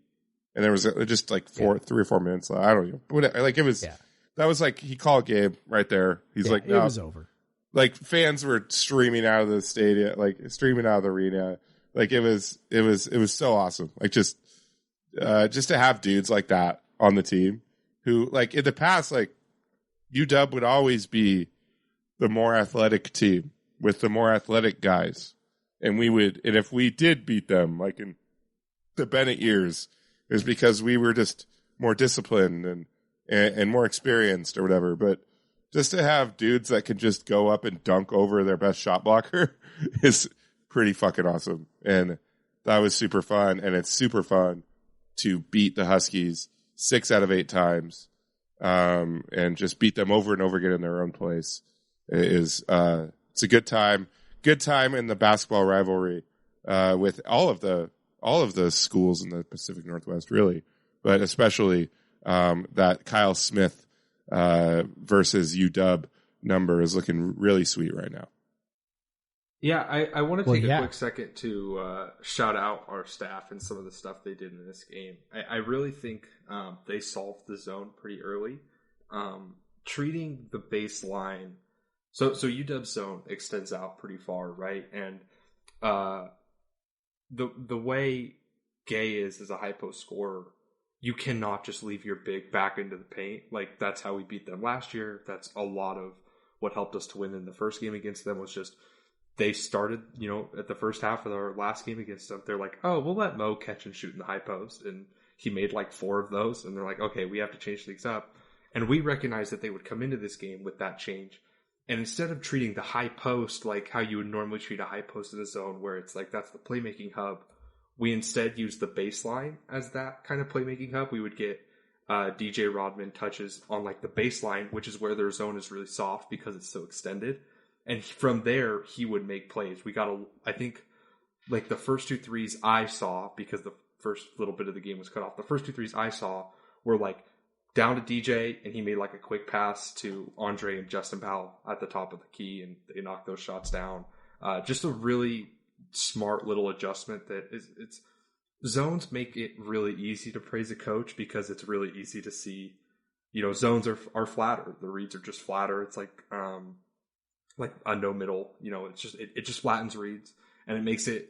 S4: and there was just like 3 or 4 minutes left. I don't know, whatever. Like it was that was like he called game right there. He's like, no,
S1: it was over.
S4: Like fans were streaming out of the stadium, like streaming out of the arena. Like it was so awesome. Like just to have dudes like that on the team who like in the past, like UW would always be the more athletic team with the more athletic guys. And if we did beat them, like in the Bennett years, it was because we were just more disciplined and more experienced or whatever. But just to have dudes that can just go up and dunk over their best shot blocker is pretty fucking awesome. And that was super fun. And it's super fun to beat the Huskies 6 out of 8 times, and just beat them over and over again in their own place. It's a good time in the basketball rivalry, with all of the schools in the Pacific Northwest, really, but especially, that Kyle Smith, versus UW number is looking really sweet right now.
S5: Yeah, I want to take a quick second to shout out our staff and some of the stuff they did in this game. I really think they solved the zone pretty early. Treating the baseline, so UW's zone extends out pretty far, right? And the way Gay is as a high post scorer, you cannot just leave your big back into the paint. Like that's how we beat them last year. That's a lot of what helped us to win in the first game against them was just they started, at the first half of our last game against them, they're like, oh, we'll let Mo catch and shoot in the high post. And he made like 4 of those. And they're like, okay, we have to change things up. And we recognized that they would come into this game with that change. And instead of treating the high post like how you would normally treat a high post in a zone where it's like that's the playmaking hub, we instead used the baseline as that kind of playmaking hub. We would get DJ Rodman touches on like the baseline, which is where their zone is really soft because it's so extended. And from there, he would make plays. We got I think like the first 2 threes I saw, because the first little bit of the game was cut off, the first 2 threes I saw were like down to DJ, and he made like a quick pass to Andre and Justin Powell at the top of the key, and they knocked those shots down. Just a really smart little adjustment that it's zones make it really easy to praise a coach because it's really easy to see, zones are flatter. The reads are just flatter. It's like a no middle, it's just, it just flattens reads, and it makes it,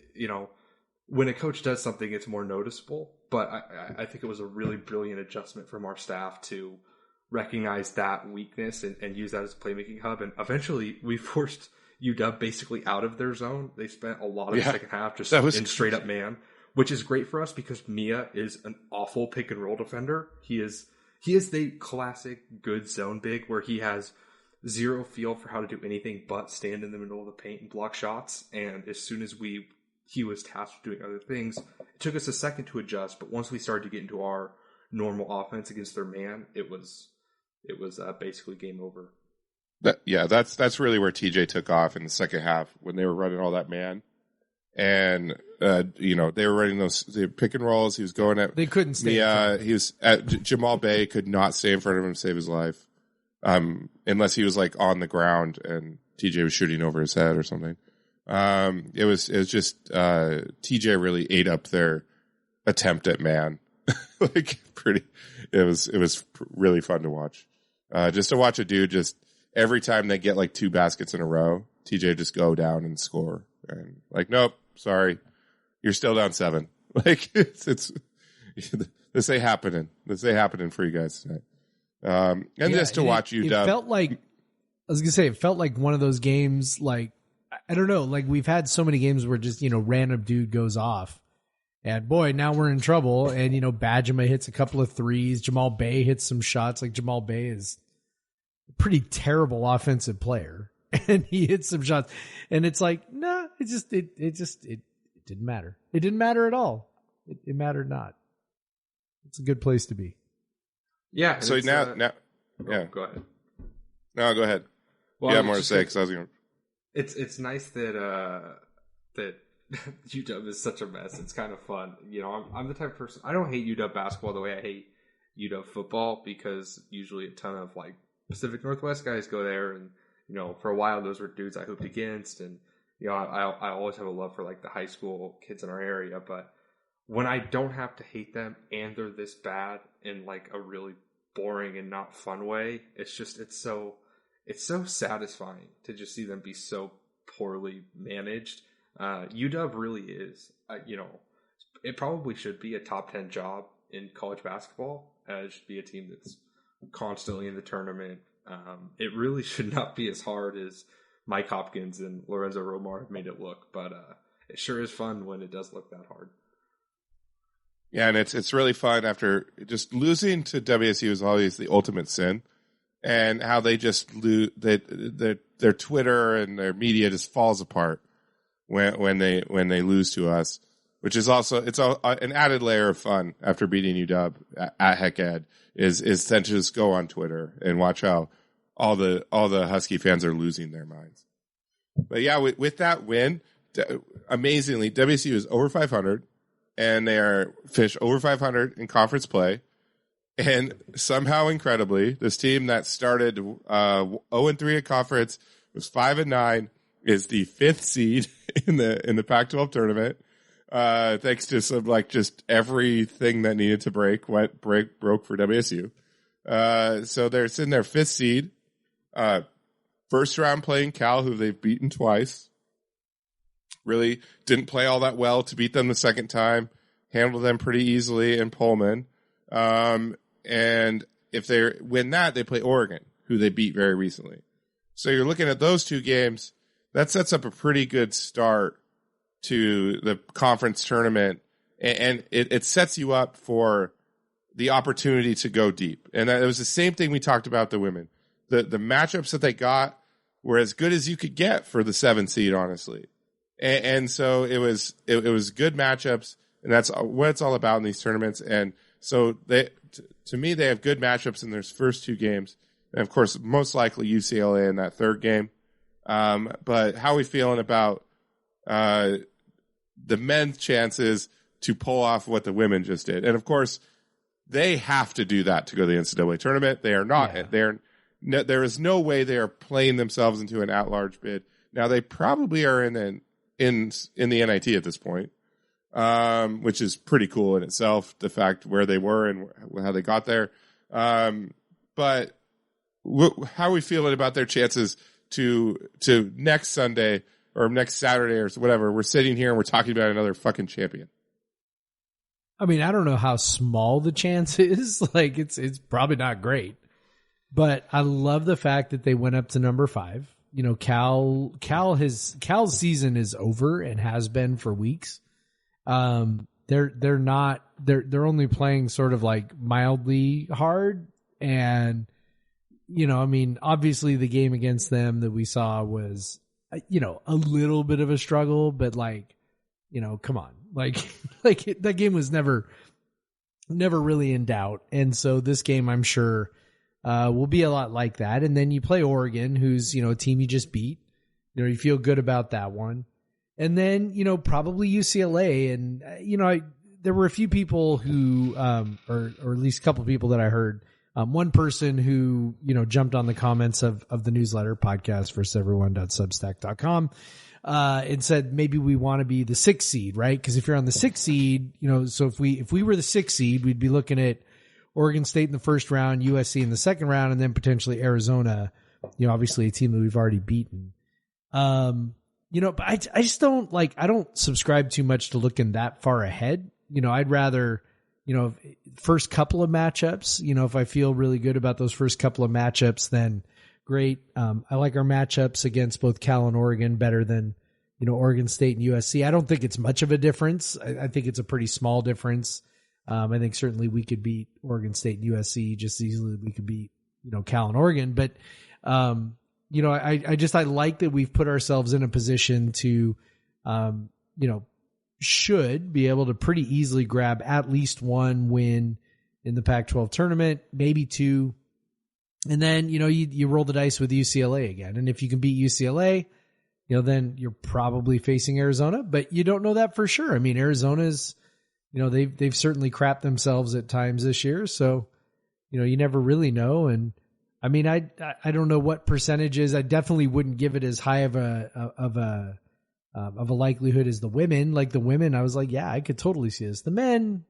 S5: when a coach does something, it's more noticeable. But I think it was a really brilliant adjustment from our staff to recognize that weakness and use that as a playmaking hub. And eventually we forced UW basically out of their zone. They spent a lot of the second half just in straight up man, which is great for us because Mia is an awful pick and roll defender. He is the classic good zone big where he has zero feel for how to do anything but stand in the middle of the paint and block shots. And as soon as he was tasked with doing other things, it took us a second to adjust. But once we started to get into our normal offense against their man, it was basically game over.
S4: That's really where TJ took off in the second half when they were running all that man, and they were running the pick and rolls. He was going at
S1: they couldn't stay.
S4: He was at Jamal Bay could not stay in front of him to save his life, unless he was like on the ground and TJ was shooting over his head or something. It was just TJ really ate up their attempt at man, like pretty. it was really fun to watch. Just to watch a dude just every time they get like 2 baskets in a row, TJ just go down and score. And like, nope, sorry, you're still down 7. Like it's this ain't happening. This ain't happening for you guys tonight. And just to watch UW.
S1: It felt like, I was gonna say, it felt like one of those games. Like, I don't know, like we've had so many games where just, random dude goes off. And boy, now we're in trouble. And, Badgema hits a couple of threes. Jamal Bay hits some shots. Like Jamal Bay is a pretty terrible offensive player. And he hits some shots. And it's like, nah, it didn't matter. It didn't matter at all. It mattered not. It's a good place to be.
S5: Yeah.
S4: So now, yeah.
S5: Go ahead.
S4: No, go ahead.
S5: Well,
S4: you have more to say because I was going to.
S5: It's nice that UW is such a mess. It's kind of fun. I'm the type of person, I don't hate UW basketball the way I hate UW football, because usually a ton of like Pacific Northwest guys go there, and for a while those were dudes I hooped against, and I always have a love for like the high school kids in our area. But when I don't have to hate them and they're this bad in like a really boring and not fun way, it's so satisfying to just see them be so poorly managed. UW really is, it probably should be a top 10 job in college basketball. It should be a team that's constantly in the tournament. It really should not be as hard as Mike Hopkins and Lorenzo Romar have made it look, but it sure is fun when it does look that hard.
S4: Yeah, and it's really fun after just losing to WSU is always the ultimate sin, and how they just lose, their Twitter and their media just falls apart when they lose to us, which is also an added layer of fun after beating UW at Heck Ed is then to just go on Twitter and watch how all the Husky fans are losing their minds. But yeah, with that win, amazingly, WSU is over 500, and they are finished over 500 in conference play. And somehow, incredibly, this team that started 0-3 at conference, was 5-9, is the 5th seed in the Pac-12 tournament. Thanks to some just everything that needed to broke for WSU. So they're sitting there 5th seed. First round playing Cal, who they've beaten twice. Really didn't play all that well to beat them the second time. Handled them pretty easily in Pullman. And if they win that, they play Oregon, who they beat very recently. So you're looking at those 2 games. That sets up a pretty good start to the conference tournament, and it sets you up for the opportunity to go deep. And it was the same thing we talked about the women. The matchups that they got were as good as you could get for the 7th seed, honestly. And so it was good matchups, and that's what it's all about in these tournaments. And so to me, they have good matchups in their first 2 games. And of course, most likely UCLA in that 3rd game. But how are we feeling about the men's chances to pull off what the women just did? And of course, they have to do that to go to the NCAA tournament. They are not. Yeah. There is no way they are playing themselves into an at-large bid. Now they probably are in the NIT at this point, which is pretty cool in itself. The fact where they were and how they got there. But how are we feeling about their chances to next Sunday or next Saturday or whatever? We're sitting here and we're talking about another fucking champion.
S1: I mean, I don't know how small the chance is. Like, it's probably not great, but I love the fact that they went up to number 5. Cal's season is over and has been for weeks. They're only playing sort of like mildly hard, and I mean, obviously the game against them that we saw was a little bit of a struggle, but come on, that game was never really in doubt. And so this game, I'm sure, will be a lot like that. And then you play Oregon, who's, a team you just beat. You feel good about that one. And then, probably UCLA. And, there were a few people who, or at least a couple of people that I heard. One person who, jumped on the comments of the newsletter podcast versuseveryone.substack.com, and said, maybe we want to be the 6th seed, right? Because if you're on the 6th seed, so if we were the 6th seed, we'd be looking at Oregon State in the first round, USC in the second round, and then potentially Arizona, obviously a team that we've already beaten. But I just don't I don't subscribe too much to looking that far ahead. I'd rather, first couple of matchups, if I feel really good about those first couple of matchups, then great. I like our matchups against both Cal and Oregon better than, Oregon State and USC. I don't think it's much of a difference. I think it's a pretty small difference. I think certainly we could beat Oregon State and USC just as easily as we could beat, Cal and Oregon. But, I like that we've put ourselves in a position to, should be able to pretty easily grab at least one win in the Pac-12 tournament, maybe two. And then, you roll the dice with UCLA again. And if you can beat UCLA, then you're probably facing Arizona, but you don't know that for sure. I mean, Arizona's, they've certainly crapped themselves at times this year. So, you never really know. And I mean, I don't know what percentages. I definitely wouldn't give it as high of a likelihood as the women. Like the women, I was like, yeah, I could totally see this. The men,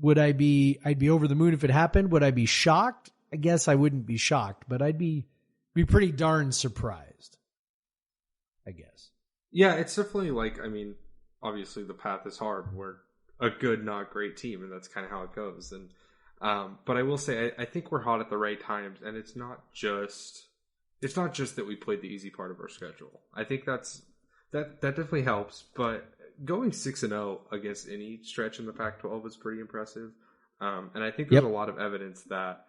S1: would I'd be over the moon if it happened. Would I be shocked? I guess I wouldn't be shocked, but I'd be pretty darn surprised, I guess.
S5: Yeah, it's definitely obviously the path is hard. We're a good, not great team, and that's kind of how it goes. And but I will say, I think we're hot at the right times, and it's not just that we played the easy part of our schedule. I think that definitely helps. But going 6-0 against any stretch in the Pac-12 is pretty impressive. And I think there's a lot of evidence that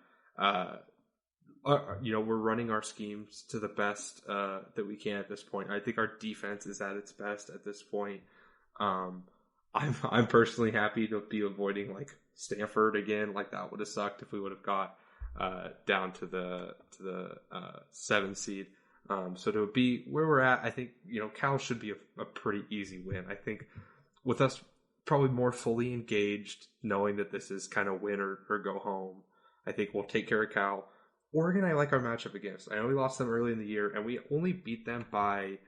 S5: we're running our schemes to the best that we can at this point. I think our defense is at its best at this point. I'm personally happy to be avoiding Stanford again. That would have sucked if we would have got down to the 7 seed. So to be where we're at, I think Cal should be a pretty easy win. I think with us probably more fully engaged, knowing that this is kind of win or go home, I think we'll take care of Cal. Oregon, I like our matchup against. I know we lost them early in the year, and we only beat them by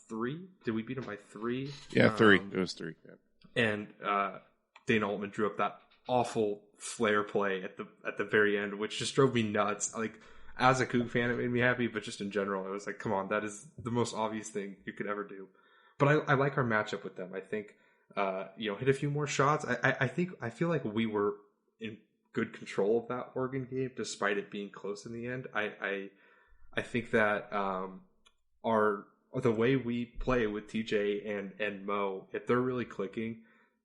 S5: 3. Did we beat them by 3?
S4: Yeah, 3. It was 3. Yeah.
S5: And Dana Altman drew up that awful flare play at the very end, which just drove me nuts. As a Coug fan, it made me happy, but just in general, it was like, come on, that is the most obvious thing you could ever do. But I like our matchup with them. I think hit a few more shots. I feel like we were in good control of that Oregon game, despite it being close in the end. I think that the way we play with TJ and Mo, if they're really clicking,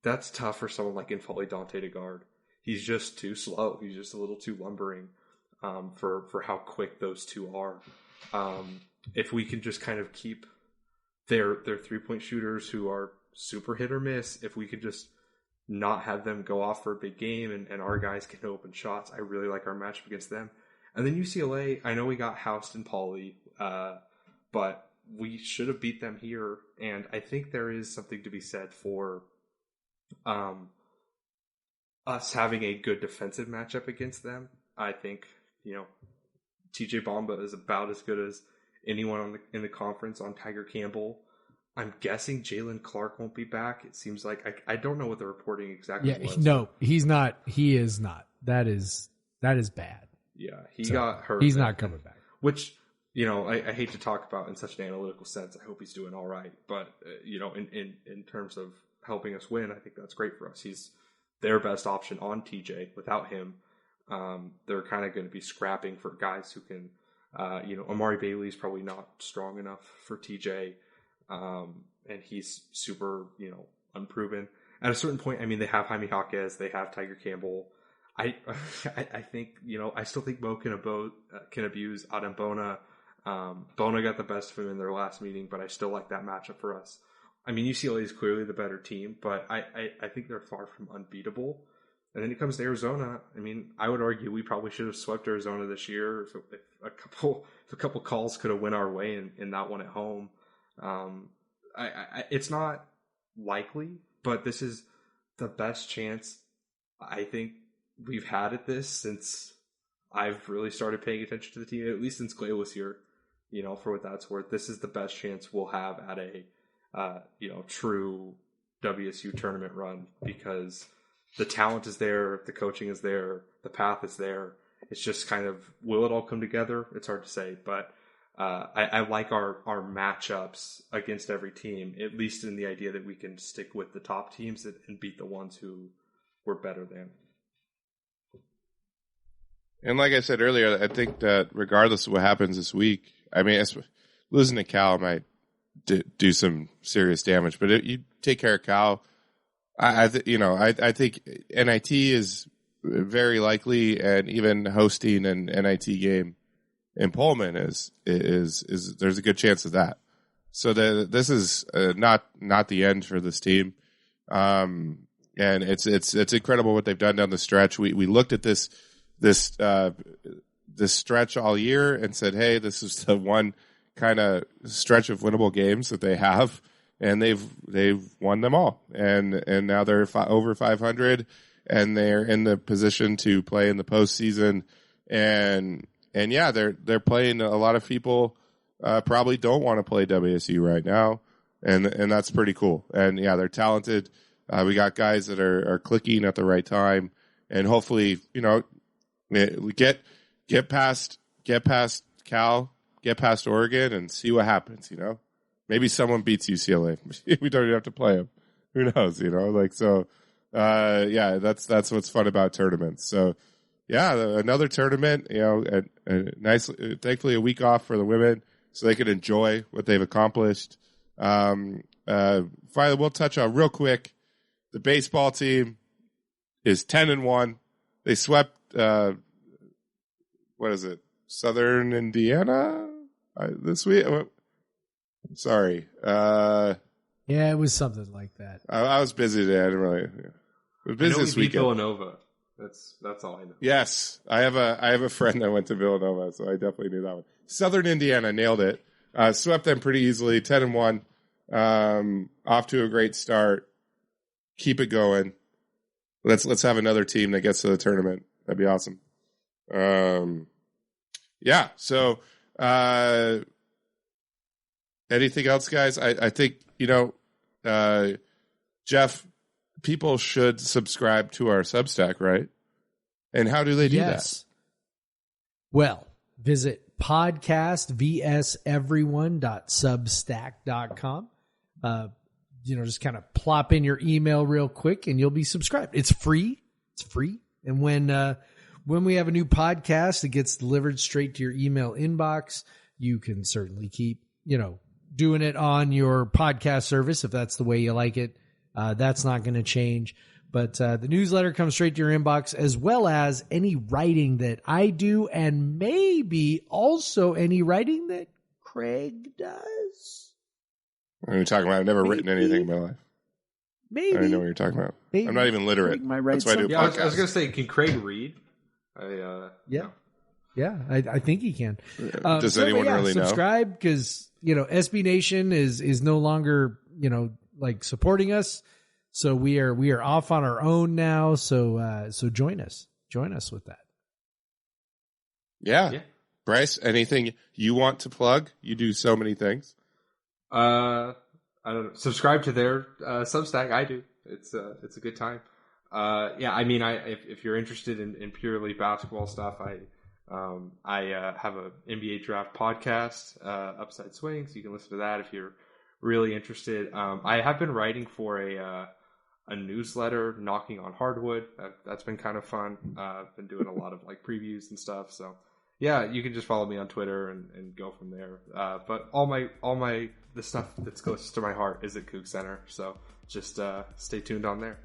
S5: that's tough for someone like Infali Dante to guard. He's just too slow. He's just a little too lumbering for how quick those two are. If we can just kind of keep their 3-point shooters who are super hit or miss, if we could just not have them go off for a big game and our guys can open shots, I really like our matchup against them. And then UCLA, I know we got housed in Poly, but we should have beat them here. And I think there is something to be said for us having a good defensive matchup against them. I think, TJ Bamba is about as good as anyone in the conference on Tiger Campbell. I'm guessing Jalen Clark won't be back. It seems like I don't know what the reporting exactly was.
S1: No, he's not. He is not. That is bad.
S5: Yeah, he got hurt.
S1: He's not coming back.
S5: Which, I hate to talk about in such an analytical sense. I hope he's doing all right. But, in terms of helping us win, I think that's great for us. He's their best option on TJ. Without him, they're kind of going to be scrapping for guys who can, Amari Bailey's probably not strong enough for TJ. And he's super, unproven. At a certain point, they have Jaime Jaquez, they have Tiger Campbell. I think, I still think Mo can abuse Adam Bona. Bona got the best of him in their last meeting, but I still like that matchup for us. UCLA is clearly the better team, but I think they're far from unbeatable. And then it comes to Arizona. I would argue we probably should have swept Arizona this year if a couple calls could have went our way in that one at home. It's not likely, but this is the best chance I think we've had at this since I've really started paying attention to the team, at least since Clay was here, for what that's worth. This is the best chance we'll have at a, true WSU tournament run, because the talent is there, the coaching is there, the path is there. It's just kind of, will it all come together? It's hard to say, but I like our matchups against every team, at least in the idea that we can stick with the top teams and beat the ones who we're better than.
S4: And like I said earlier, I think that regardless of what happens this week, I mean, losing to Cal might do some serious damage, but you take care of Cal. I think NIT is very likely, and even hosting an NIT game in Pullman is there's a good chance of that. So this is not the end for this team, and it's incredible what they've done down the stretch. We looked at this stretch all year and said, hey, this is the one kind of stretch of winnable games that they have, and they've won them all, and now they're over 500, and they're in the position to play in the postseason, and yeah, they're playing a lot of people probably don't want to play WSU right now, and that's pretty cool. And yeah, they're talented. We got guys that are clicking at the right time, and hopefully, get past Cal, get past Oregon, and see what happens. Maybe someone beats UCLA. We don't even have to play them. Who knows? Yeah, that's what's fun about tournaments. So yeah, another tournament. Nice. Thankfully, a week off for the women, so they can enjoy what they've accomplished. Finally, we'll touch on real quick. The baseball team is 10-1. They swept. What is it? Southern Indiana this week. Sorry.
S1: Yeah, it was something like that.
S4: I was busy today. I didn't really. It was busy this weekend.
S5: Villanova. That's all I know.
S4: Yes, I have a friend that went to Villanova, so I definitely knew that one. Southern Indiana nailed it. Swept them pretty easily. 10-1. Off to a great start. Keep it going. Let's have another team that gets to the tournament. That'd be awesome. Yeah. So, anything else, guys? I think, Jeff, people should subscribe to our Substack, right? And how do they do that?
S1: Well, visit podcastvseveryone.substack.com. Just kind of plop in your email real quick and you'll be subscribed. It's free. And when we have a new podcast that gets delivered straight to your email inbox, you can certainly keep, doing it on your podcast service if that's the way you like it. That's not going to change. But the newsletter comes straight to your inbox, as well as any writing that I do, and maybe also any writing that Craig does.
S4: What are you talking about? I've never written anything in my life.
S1: Maybe.
S4: I don't know what you're talking about.
S1: Maybe.
S4: I'm not even literate. That's why I do podcasts.
S5: I was going to say, can Craig read?
S1: Yeah, I think he can.
S4: Does anyone really know?
S1: Subscribe, because SB Nation is no longer supporting us, so we are off on our own now. So join us with that.
S4: Yeah. Bryce, anything you want to plug? You do so many things.
S5: I don't know. Subscribe to their Substack. I do. It's a good time. If you're interested in purely basketball stuff, I have a NBA draft podcast, Upside Swing, so you can listen to that if you're really interested. I have been writing for a newsletter, Knocking on Hardwood. That's been kind of fun. I've been doing a lot of previews and stuff. So yeah, you can just follow me on Twitter and go from there. But all the stuff that's closest to my heart is at Kook Center. So just stay tuned on there.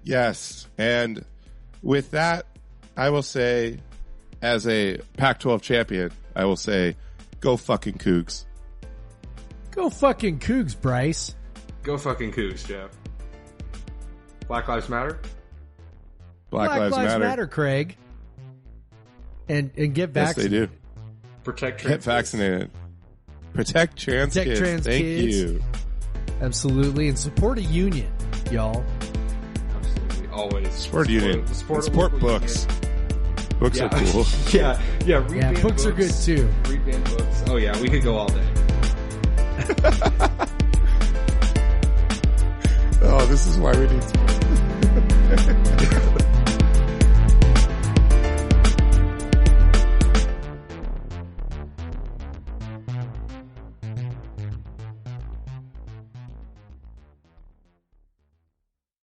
S4: Yes, and with that, I will say, as a Pac-12 champion, I will say, go fucking Cougs.
S1: Go fucking Cougs, Bryce.
S5: Go fucking Cougs, Jeff. Black Lives Matter?
S4: Black Lives Matter,
S1: Craig. And get vaccinated.
S4: Yes, they do.
S5: Protect trans
S4: Get vaccinated. Protect trans kids. Thank you.
S1: Absolutely. And support a union, y'all.
S5: Always
S4: support union. Support books. Books are cool.
S5: Yeah. Read
S1: books are good too.
S5: Read band books. Oh yeah, we could go all day.
S4: Oh, this is why we need sport.